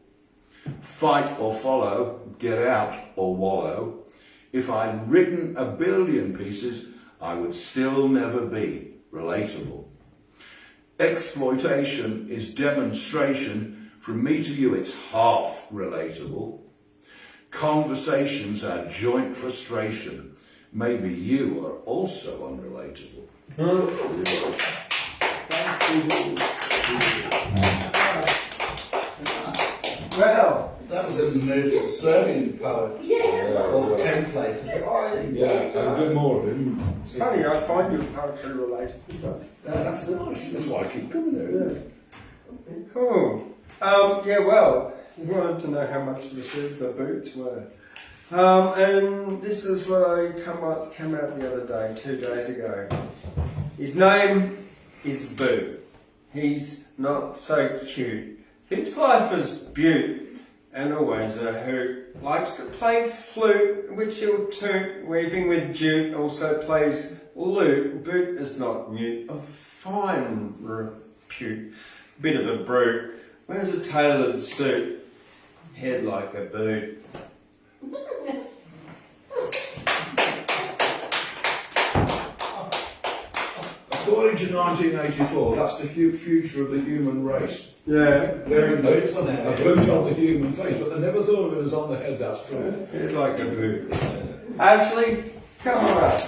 Fight or follow, get out or wallow. If I'd written 1 billion pieces, I would still never be relatable. Exploitation is demonstration. From me to you, it's half relatable. Conversations are joint frustration. Maybe you are also unrelatable. Well, that was a new Serbian poet. Or template. Yeah, a bit more of him. It's funny, I find your poetry related. That's nice. That's why I keep coming there, isn't it? Cool. Well, you wanted to know how much the boots were. And this is what I came out the other day, 2 days ago. His name is Boo. He's not so cute. Thinks life is beaut and always a hoot. Likes to play flute, which he'll toot. Weaving with jute, also plays lute. Boot is not mute, of fine repute. Bit of a brute. Wears a tailored suit. Head like a boot. According to 1984, that's the future of the human race. Yeah. Wearing boots on A their head. boot on the human face, but they never thought of it as on the head, that's true. Head like a boot. Ashley, come on up.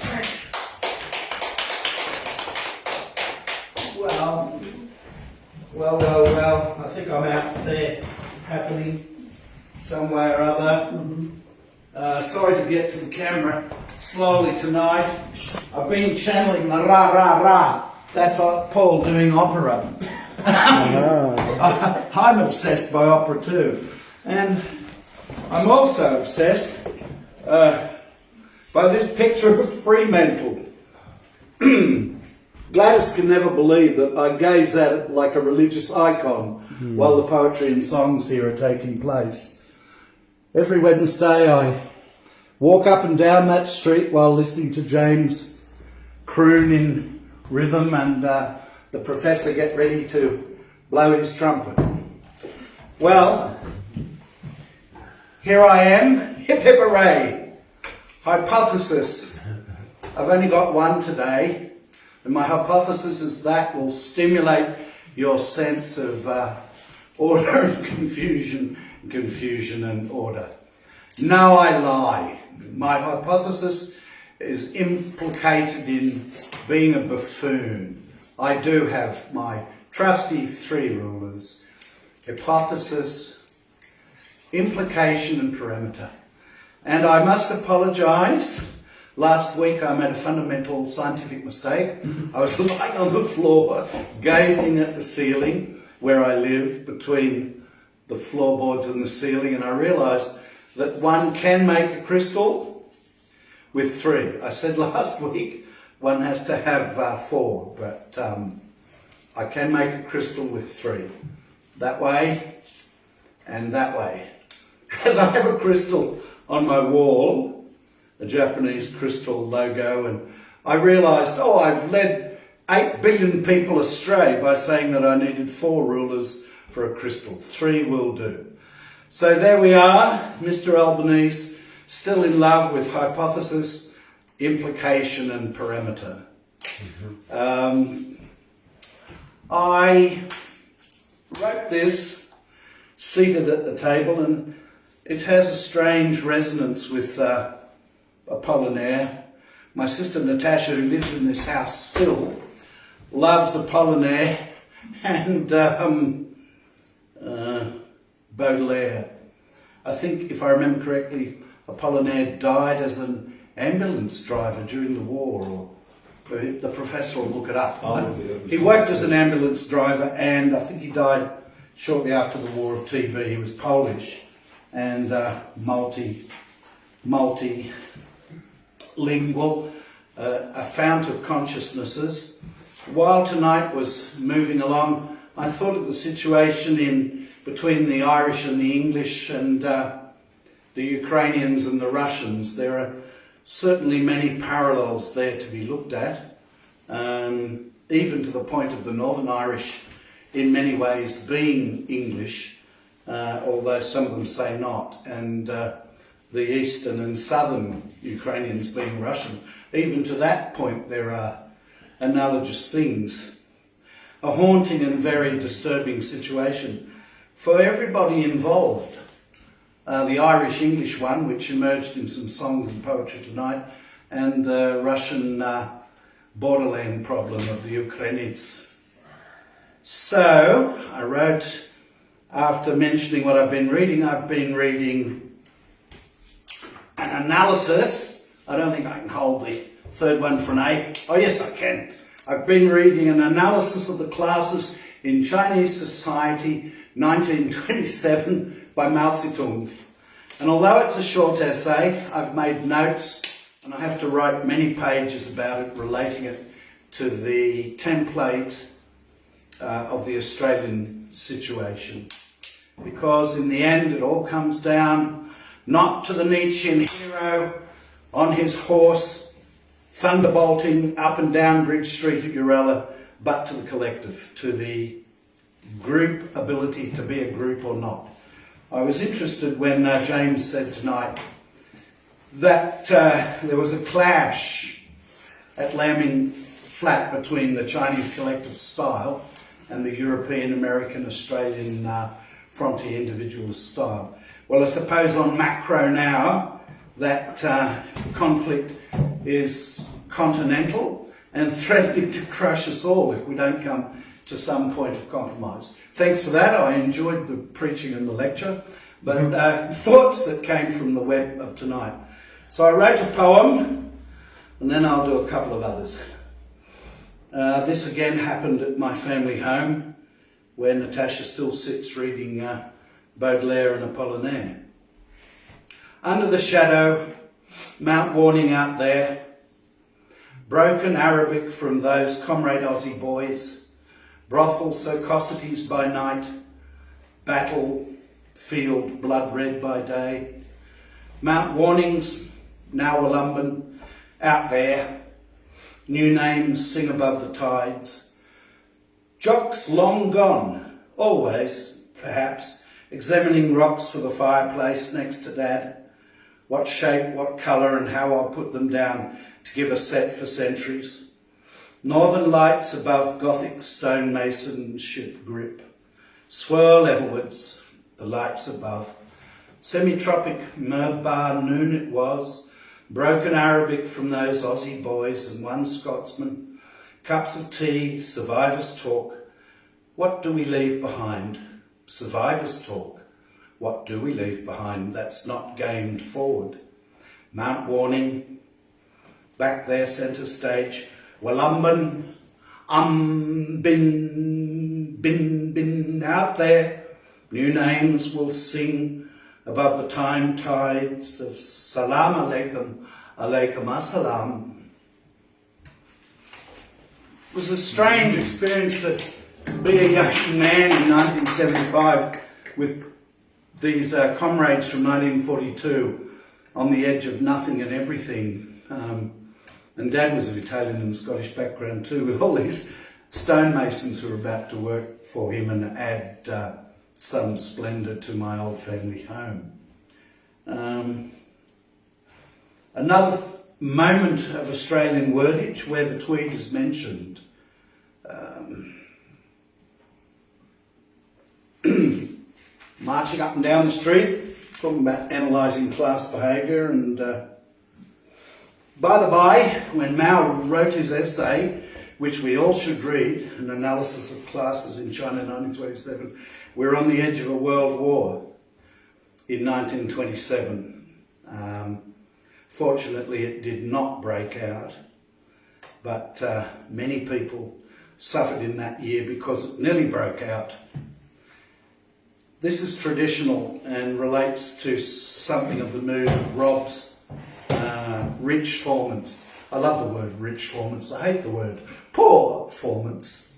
Well, I think I'm out there happening somewhere or other. Sorry to get to the camera slowly tonight. I've been channeling the ra-ra-ra. That's like Paul doing opera. I'm obsessed by opera too. And I'm also obsessed by this picture of Fremantle. Gladys can never believe that I gaze at it like a religious icon while the poetry and songs here are taking place. Every Wednesday I walk up and down that street while listening to James croon in rhythm and the professor get ready to blow his trumpet. Well, here I am, hip hip hooray. Hypothesis. I've only got one today. And my hypothesis is that will stimulate your sense of order and confusion and order. No, I lie. My hypothesis is implicated in being a buffoon. I do have my trusty 3 rulers: hypothesis, implication and parameter. And I must apologise. Last week I made a fundamental scientific mistake. I was lying on the floor, gazing at the ceiling where I live, between the floorboards and the ceiling, and I realised that one can make a crystal with 3. I said last week one has to have 4, but I can make a crystal with 3. That way and that way. As I have a crystal on my wall, a Japanese crystal logo, and I realised, I've led 8 billion people astray by saying that I needed 4 rulers for a crystal. 3 will do. So there we are, Mr. Albanese, still in love with hypothesis, implication and parameter. I wrote this seated at the table, and it has a strange resonance with Apollinaire. My sister Natasha, who lives in this house still, loves Apollinaire and Baudelaire. I think, if I remember correctly, Apollinaire died as an ambulance driver during the war, or the professor will look it up. He worked as an ambulance driver, and I think he died shortly after the War of TB. He was Polish and multilingual, a fount of consciousnesses. While tonight was moving along, I thought of the situation between the Irish and the English, and the Ukrainians and the Russians. There are certainly many parallels there to be looked at, even to the point of the Northern Irish in many ways being English, although some of them say not, and the Eastern and Southern Ukrainians being Russian. Even to that point there are analogous things. A haunting and very disturbing situation for everybody involved. The Irish-English one, which emerged in some songs and poetry tonight, and the Russian borderland problem of the Ukrainians. So, I wrote, after mentioning what I've been reading an analysis. I don't think I can hold the third one for an A. Oh yes, I can. I've been reading an analysis of the classes in Chinese society, 1927, by Mao Zedong. And although it's a short essay, I've made notes, and I have to write many pages about it, relating it to the template of the Australian situation. Because in the end, it all comes down not to the Nietzschean hero on his horse, thunderbolting up and down Bridge Street at Urella, but to the collective, to the group ability to be a group or not. I was interested when James said tonight that there was a clash at Lambing Flat between the Chinese collective style and the European, American, Australian frontier individualist style. Well, I suppose on macro now, that conflict is continental and threatening to crush us all if we don't come to some point of compromise. Thanks for that. I enjoyed the preaching and the lecture, but thoughts that came from the web of tonight. So I wrote a poem, and then I'll do a couple of others. This again happened at my family home, where Natasha still sits reading Baudelaire and Apollinaire. Under the shadow, Mount Warning out there, broken Arabic from those comrade Aussie boys, brothel socosities by night, battlefield blood red by day. Mount Warnings, now Wollumbin, out there, new names sing above the tides. Jocks long gone, always, perhaps, examining rocks for the fireplace next to Dad. What shape, what colour, and how I'll put them down to give a set for centuries. Northern lights above Gothic stonemason ship grip. Swirl levelwards, the lights above. Semi-tropic Merbar noon it was, broken Arabic from those Aussie boys and one Scotsman, cups of tea, survivors talk. What do we leave behind? Survivors talk. What do we leave behind that's not gained forward? Mount Warning, back there centre stage, Wollumban, bin, out there, new names will sing above the time tides of Salam Alaikum, Alaikum Assalam. It was a strange experience to be a young man in 1975 with these comrades from 1942 on the edge of nothing and everything. And Dad was of Italian and Scottish background too, with all these stonemasons who were about to work for him and add some splendour to my old family home. Another moment of Australian wordage where the Tweed is mentioned. Marching up and down the street, talking about analysing class behaviour, and by the by, when Mao wrote his essay, which we all should read, An Analysis of Classes in China 1927, we were on the edge of a world war in 1927. Fortunately, it did not break out, but many people suffered in that year because it nearly broke out. This is traditional and relates to something of the mood of Rob's rich formants. I love the word rich formants. I hate the word poor formants.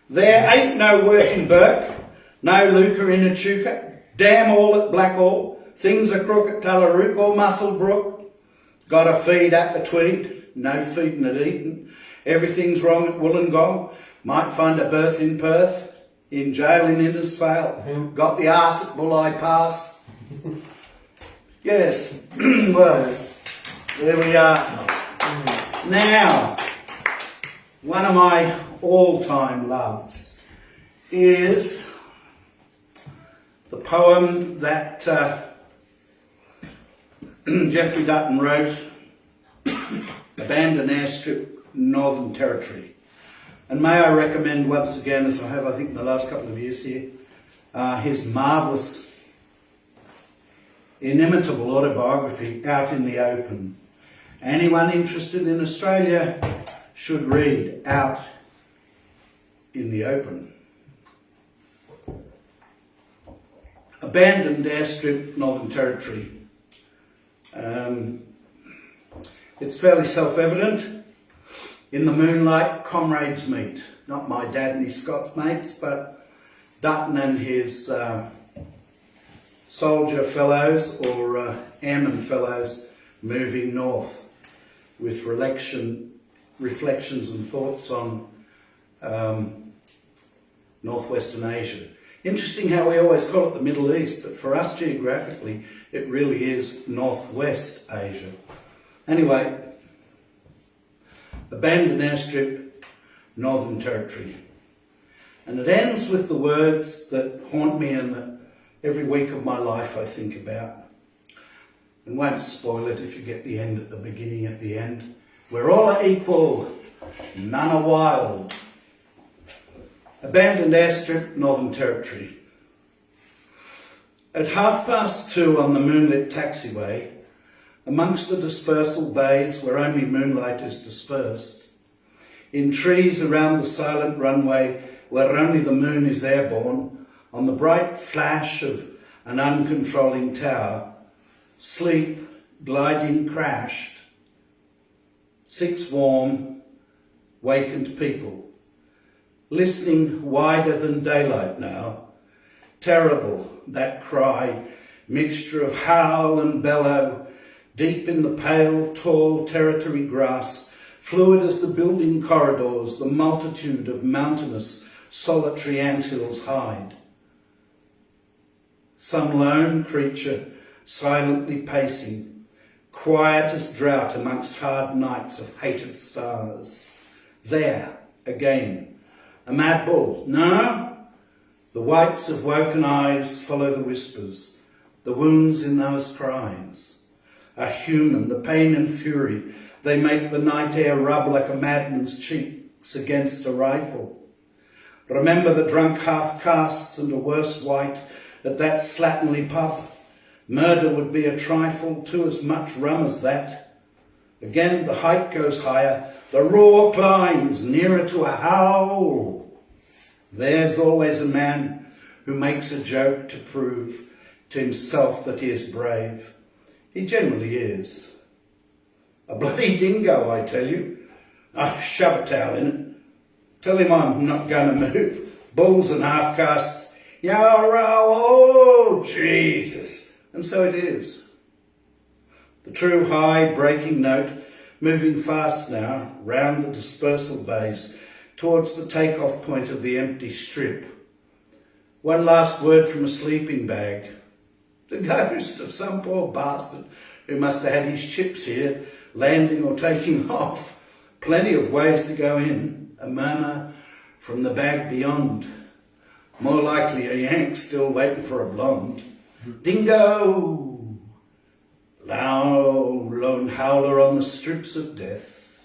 There ain't no work in Burke, no lucre in Echuca, damn all at Blackall, things are crook at Tullarook or Musselbrook, got a feed at the Tweed, no feeding at Eton, everything's wrong at Wollongong, might find a berth in Perth, in jail in Innisfail, got the arse at Bulli Pass. Yes, well, there we are. Now, one of my all-time loves is the poem that Geoffrey Dutton wrote, Abandoned Airstrip, Northern Territory. And may I recommend once again, as I have I think in the last couple of years here, his marvellous, inimitable autobiography, Out in the Open. Anyone interested in Australia should read Out in the Open. Abandoned Airstrip, Northern Territory. It's fairly self-evident. In the moonlight, comrades meet. Not my dad and his Scots mates, but Dutton and his soldier fellows or airman fellows moving north with reflections and thoughts on northwestern Asia. Interesting how we always call it the Middle East, but for us geographically, it really is northwest Asia. Anyway, Abandoned Airstrip, Northern Territory. And it ends with the words that haunt me and that every week of my life I think about. And won't spoil it if you get the end at the beginning at the end. We're all equal, none are wild. Abandoned Airstrip, Northern Territory. At 2:30 on the moonlit taxiway, amongst the dispersal bays where only moonlight is dispersed, in trees around the silent runway where only the moon is airborne, on the bright flash of an uncontrolling tower, sleep, gliding, crashed. 6 warm, wakened people, listening wider than daylight now. Terrible, that cry, mixture of howl and bellow, deep in the pale, tall territory grass, fluid as the building corridors, the multitude of mountainous, solitary anthills hide. Some lone creature silently pacing, quiet as drought amongst hard nights of hated stars. There, again, a mad bull. No? The whites of woken eyes follow the whispers, the wounds in those cries. are human, the pain and fury. They make the night air rub like a madman's cheeks against a rifle. Remember the drunk half-castes and a worse white at that slatternly pub. Murder would be a trifle, too as much rum as that. Again the height goes higher, the roar climbs nearer to a howl. There's always a man who makes a joke to prove to himself that he is brave. He generally is. A bloody dingo, I tell you. Shove a towel in it. Tell him I'm not going to move. Bulls and half-castes. Oh, Jesus. And so it is. The true high breaking note, moving fast now, round the dispersal bays, towards the take-off point of the empty strip. One last word from a sleeping bag. The ghost of some poor bastard who must have had his chips here, landing or taking off. Plenty of ways to go in. A murmur from the bag beyond. More likely a Yank still waiting for a blonde. Dingo! Lone howler on the strips of death.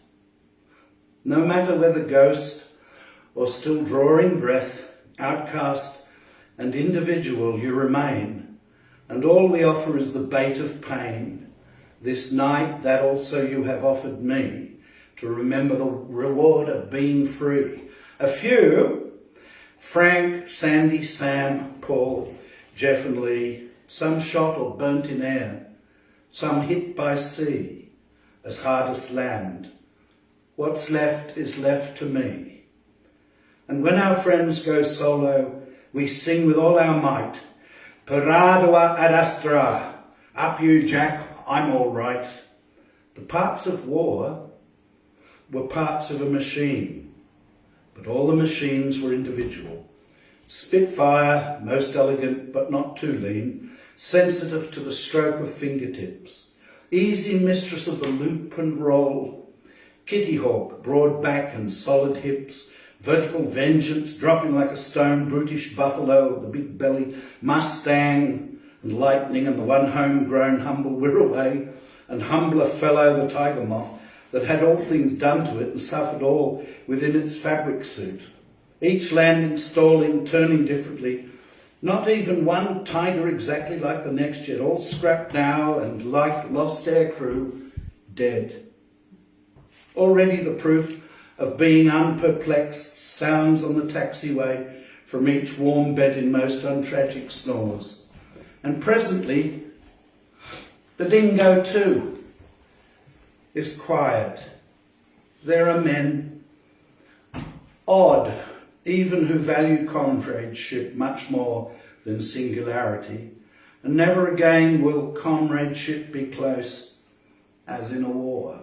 No matter whether ghost or still drawing breath, outcast and individual you remain, and all we offer is the bait of pain. This night that also you have offered me, to remember the reward of being free. A few, Frank, Sandy, Sam, Paul, Jeff and Lee, some shot or burnt in air, some hit by sea, as hardest land. What's left is left to me. And when our friends go solo, we sing with all our might, Paradua ad astra, up you Jack, I'm all right. The parts of war were parts of a machine, but all the machines were individual. Spitfire, most elegant but not too lean, sensitive to the stroke of fingertips, easy mistress of the loop and roll. Kitty Hawk, broad back and solid hips, vertical vengeance, dropping like a stone, brutish buffalo of the big belly, Mustang and lightning, and the one homegrown humble Wirraway, and humbler fellow the tiger moth, that had all things done to it and suffered all within its fabric suit. Each landing, stalling, turning differently, not even one tiger exactly like the next yet, all scrapped now and like lost air crew, dead. Already the proof of being unperplexed sounds on the taxiway from each warm bed in most untragic snores. And presently, the dingo too is quiet. There are men, odd, even who value comradeship much more than singularity, and never again will comradeship be close as in a war.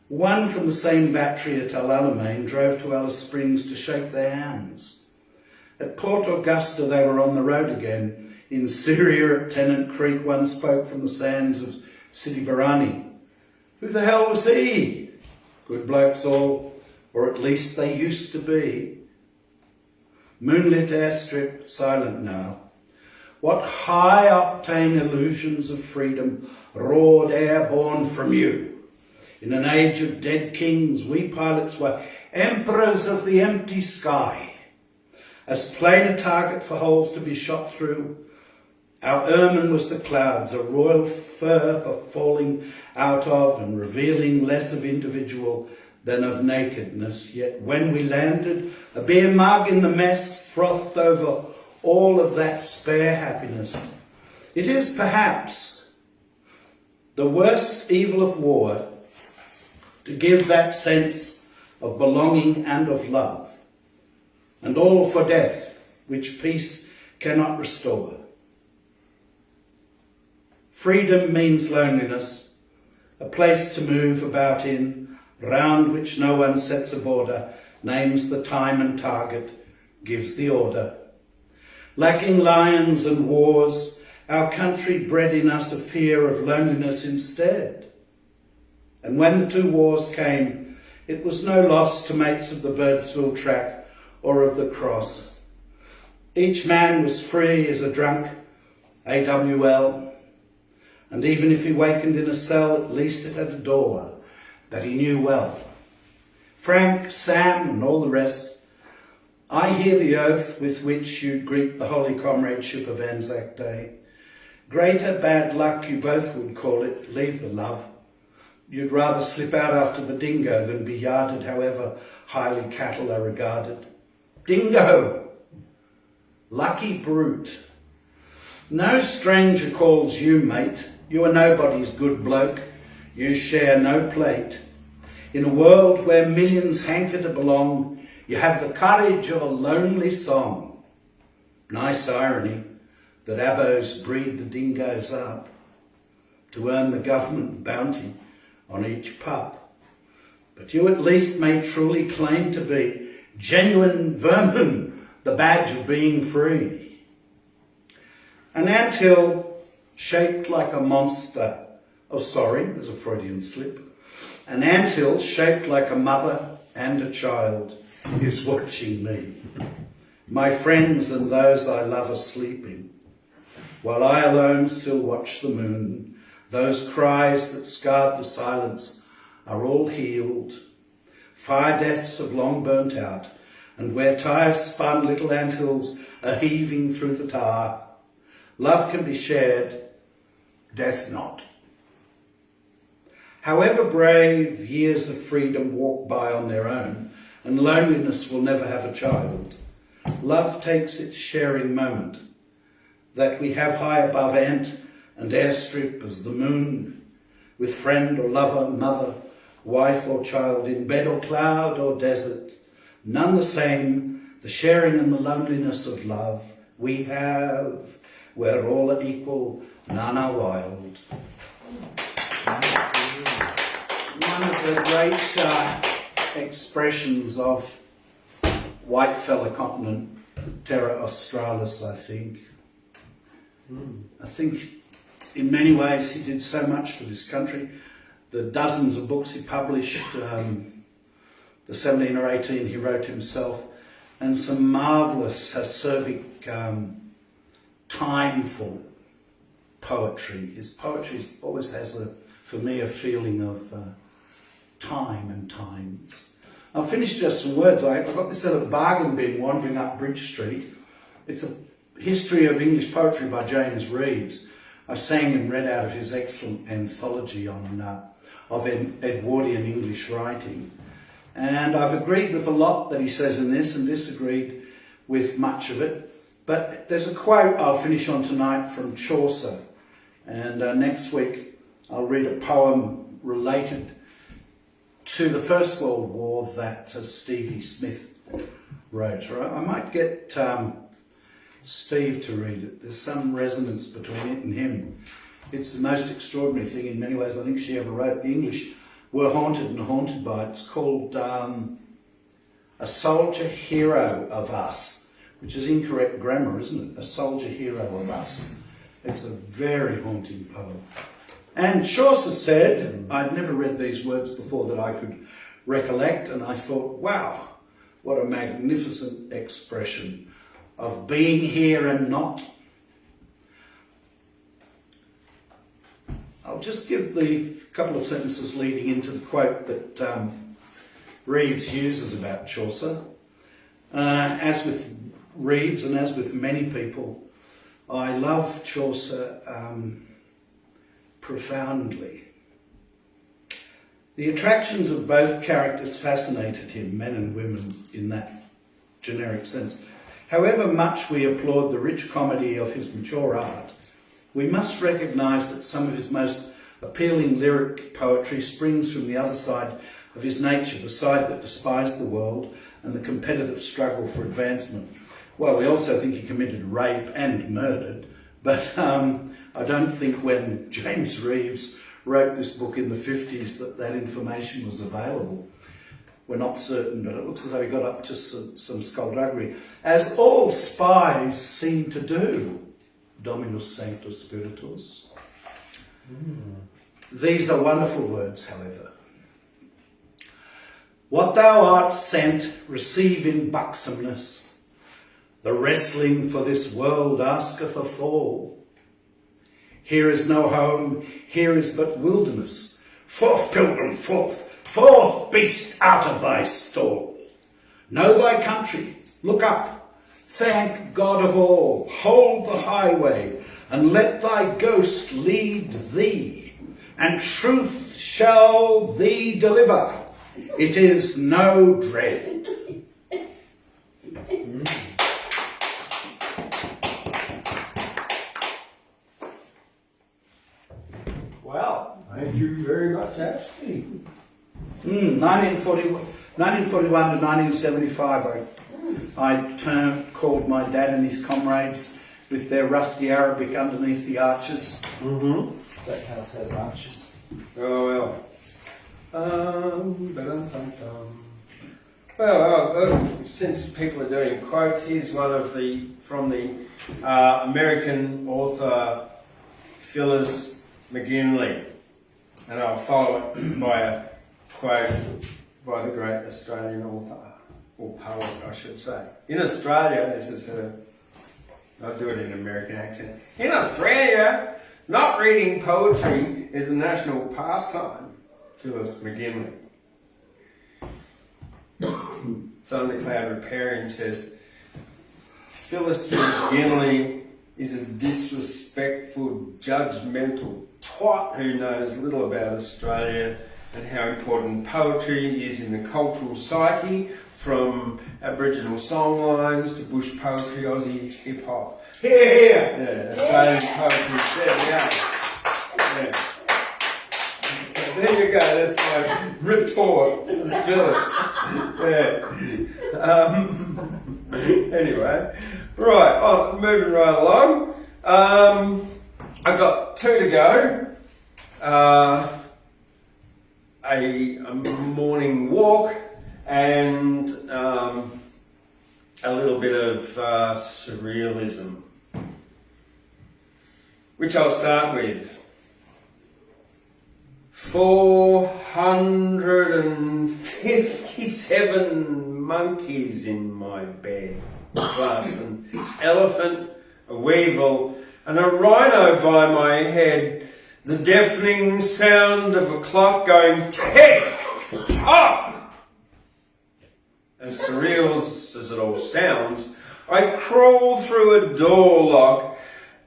One from the same battery at El Alamein drove to Alice Springs to shake their hands. At Port Augusta they were on the road again. In Syria at Tennant Creek one spoke from the sands of Sidi Barani. Who the hell was he? Good blokes all, or at least they used to be. Moonlit airstrip, silent now. What high-octane illusions of freedom roared airborne from you? In an age of dead kings, we pilots were emperors of the empty sky. As plain a target for holes to be shot through, our ermine was the clouds, a royal fur for falling out of and revealing less of individual than of nakedness. Yet when we landed, a beer mug in the mess frothed over all of that spare happiness. It is perhaps the worst evil of war to give that sense of belonging and of love, and all for death, which peace cannot restore. Freedom means loneliness, a place to move about in, round which no one sets a border, names the time and target, gives the order. Lacking lions and wars, our country bred in us a fear of loneliness instead. And when the two wars came, it was no loss to mates of the Birdsville track or of the cross. Each man was free as a drunk, AWL. and even if he wakened in a cell, at least it had a door that he knew well. Frank, Sam, and all the rest, I hear the oath with which you greet the holy comradeship of Anzac Day. Greater bad luck you both would call it, leave the love. You'd rather slip out after the dingo than be yarded however highly cattle are regarded. Dingo! Lucky brute. No stranger calls you mate. You are nobody's good bloke. You share no plate. In a world where millions hanker to belong, you have the courage of a lonely song. Nice irony that abos breed the dingoes up to earn the government bounty on each pup. But you at least may truly claim to be genuine vermin, the badge of being free. An anthill shaped like a monster. Oh, sorry, there's a Freudian slip. An anthill shaped like a mother and a child is watching me. My friends and those I love are sleeping, while I alone still watch the moon. Those cries that scarred the silence are all healed. Fire deaths have long burnt out, and where tire-spun little anthills are heaving through the tar, love can be shared, death not. However brave, years of freedom walk by on their own, and loneliness will never have a child. Love takes its sharing moment, that we have high above ant and airstrip as the moon, with friend or lover, mother, wife or child, in bed or cloud or desert, none the same, the sharing and the loneliness of love we have, where all are equal, none are wild. One of the great expressions of white fella continent, Terra Australis, I think. I think in many ways he did so much for this country. The dozens of books he published, the 17 or 18 he wrote himself, and some marvellous acerbic, timeful poetry. His poetry always has, for me, a feeling of time and times. I'll finish just some words. I got this at a bargain bin wandering up Bridge Street. It's a history of English poetry by James Reeves. I sang and read out of his excellent anthology of Edwardian English writing. And I've agreed with a lot that he says in this and disagreed with much of it. But there's a quote I'll finish on tonight from Chaucer. And next week I'll read a poem related to the First World War that Stevie Smith wrote. I might get Steve to read it. There's some resonance between it and him. It's the most extraordinary thing in many ways I think she ever wrote. The English were haunted and haunted by it. It's called A Soldier Hero of Us, which is incorrect grammar, isn't it? A Soldier Hero of Us. It's a very haunting poem. And Chaucer said, I'd never read these words before that I could recollect, and I thought, wow, what a magnificent expression of being here and not. I'll just give the couple of sentences leading into the quote that Reeves uses about Chaucer. As with Reeves and as with many people, I love Chaucer profoundly. The attractions of both characters fascinated him, men and women, in that generic sense. However much we applaud the rich comedy of his mature art, we must recognise that some of his most appealing lyric poetry springs from the other side of his nature, the side that despised the world and the competitive struggle for advancement. Well, we also think he committed rape and murdered, but I don't think when James Reeves wrote this book in the 50s that information was available. We're not certain, but it looks as though he got up to some skullduggery, as all spies seem to do. Dominus Sanctus Spiritus. These are wonderful words, however. What thou art sent, receive in buxomness. The wrestling for this world asketh a fall. Here is no home, here is but wilderness. Forth, pilgrim, forth, forth, beast, out of thy stall. Know thy country, look up, thank God of all, hold the highway, and let thy ghost lead thee, and truth shall thee deliver. It is no dread. Well, thank you very much, Ashley. 1941 to 1975, I called my dad and his comrades with their rusty Arabic underneath the arches. Mm-hmm. That house has arches. Oh, well. Well, since people are doing quotes, here's one of from the American author Phyllis McGinley, and I'll follow it by a quote by the great Australian author, or poet, I should say. In Australia, this is I'll do it in an American accent. In Australia, not reading poetry is a national pastime. Phyllis McGinley. Thundercloud Repairian says, Phyllis McGinley is a disrespectful, judgmental twat who knows little about Australia and how important poetry is in the cultural psyche, from Aboriginal songlines to bush poetry, Aussie hip hop. Yeah, Australian poetry said, yeah. So there you go, that's my retort, Phyllis. Yeah. Anyway, right, moving right along. I've got 2 to go. A morning walk and a little bit of surrealism, which I'll start with. 457 monkeys in my bed, plus an elephant, a weevil, and a rhino by my head. The deafening sound of a clock going tick-tock. As surreal as it all sounds, I crawl through a door lock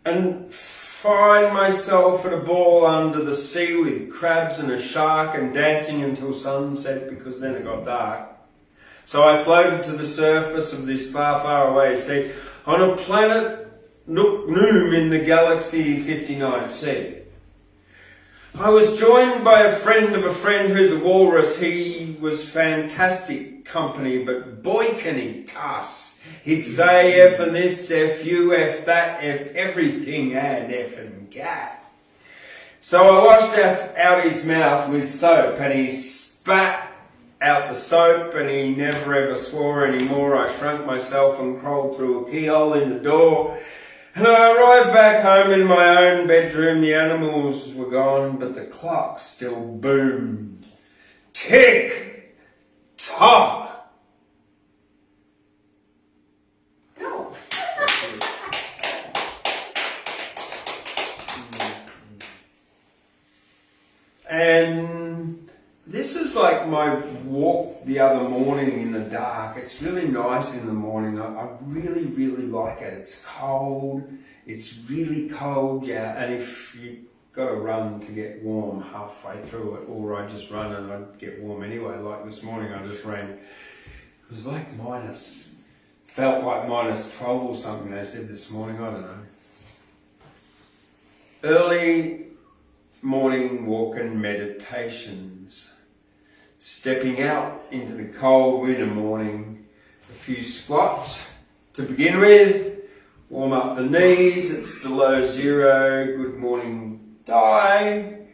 and find myself at a ball under the sea with crabs and a shark and dancing until sunset, because then it got dark. So I floated to the surface of this far, far away sea on a planet Nook in the galaxy 59C. I was joined by a friend of a friend who's a walrus. He was fantastic company, but boy can he cuss. He'd say F and this, F you, F that, F everything, and F and gat. So I washed out his mouth with soap, and he spat out the soap, and he never ever swore anymore. I shrunk myself and crawled through a keyhole in the door. And I arrived back home in my own bedroom. The animals were gone, but the clock still boomed. Tick! Tock! Oh. And this was like my walk the other morning in the dark. It's really nice in the morning. I really, really like it. It's cold. It's really cold, yeah. And if you got to run to get warm halfway through it, or I just run and I get warm anyway. Like this morning, I just ran. It was like felt like minus 12 or something. They said this morning. I don't know. Early morning walk and meditations. Stepping out into the cold winter morning, a few squats to begin with, warm up the knees, it's below zero, good morning, Di.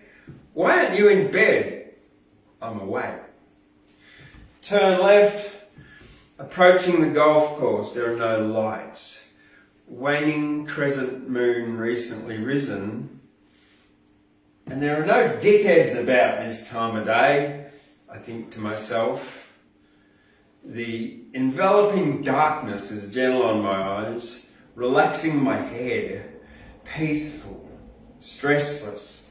Why aren't you in bed? I'm awake. Turn left, approaching the golf course, there are no lights. Waning crescent moon recently risen, and there are no dickheads about this time of day. I think to myself, the enveloping darkness is gentle on my eyes, relaxing my head, peaceful, stressless.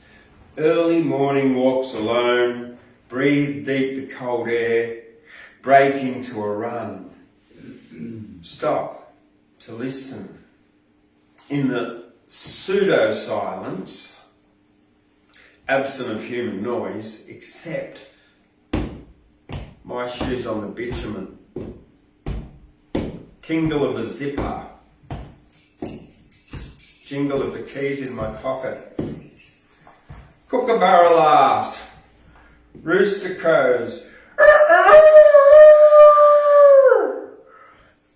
Early morning walks alone, breathe deep the cold air, break into a run. Stop to listen. In the pseudo-silence, absent of human noise, except my shoes on the bitumen, tingle of a zipper, jingle of the keys in my pocket, kookaburra laughs, rooster crows,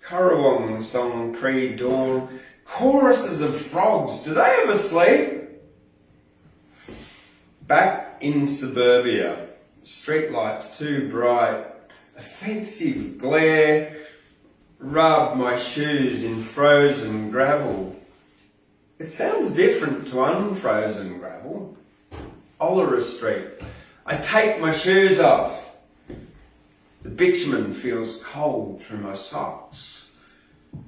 currawong song pre-dawn, choruses of frogs. Do they ever sleep? Back in suburbia, streetlights too bright, offensive glare, rub my shoes in frozen gravel. It sounds different to unfrozen gravel. Olera Street. I take my shoes off. The bitumen feels cold through my socks.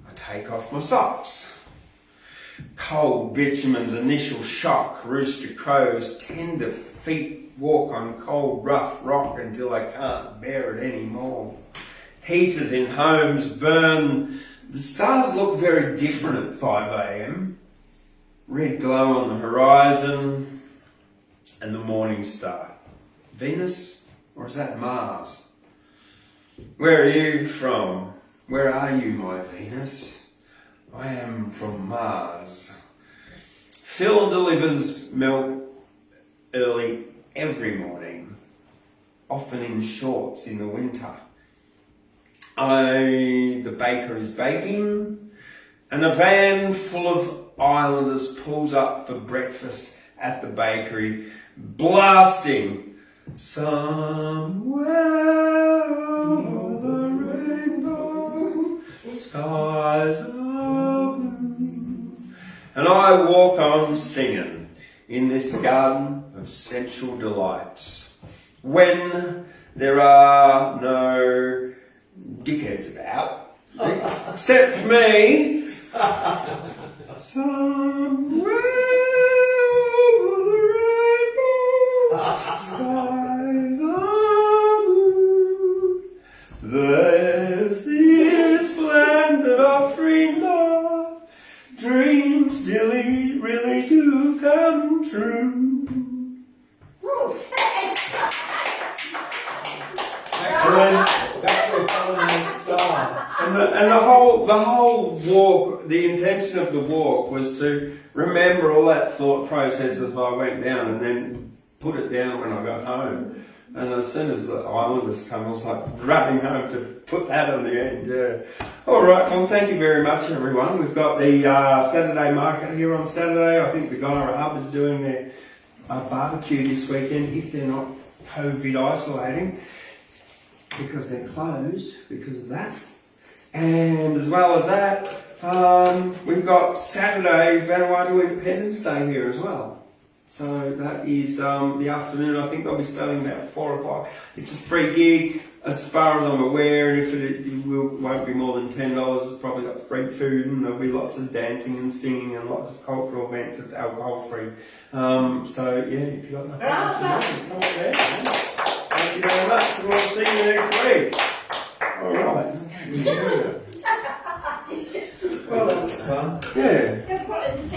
I take off my socks. Cold bitumen's initial shock. Rooster crows, tender feet walk on cold, rough rock until I can't bear it anymore. Heaters in homes burn. The stars look very different at 5 a.m. Red glow on the horizon and the morning star. Venus, or is that Mars? Where are you from? Where are you, my Venus? I am from Mars. Phil delivers milk early every morning, often in shorts in the winter. The baker is baking, and a van full of islanders pulls up for breakfast at the bakery, blasting somewhere over the rainbow, skies are blue. And I walk on singing in this garden of sensual delights, when there are no dickheads about, except me. Somewhere over the rainbow, skies are blue. There's this land that I've dreamed of. Dreams really do come true. Back to a colonized star. And the whole walk, the intention of the walk was to remember all that thought process as I went down and then put it down when I got home. And as soon as the islanders come, I was like running home to put that on the end, yeah. All right, well, thank you very much, everyone. We've got the Saturday market here on Saturday. I think the Gyra Hub is doing their barbecue this weekend, if they're not COVID isolating, because they're closed because of that. And as well as that, we've got Saturday Vanuatu Independence Day here as well. So that is the afternoon. I think they'll be starting about 4 o'clock. It's a free gig as far as I'm aware, and if it won't be more than $10, it's probably got free food, and there'll be lots of dancing and singing and lots of cultural events. It's alcohol free. So yeah, if you've got nothing else to do, come on there. Thank you very much, and we'll see you next week. All right. Well, that was fun. Yeah.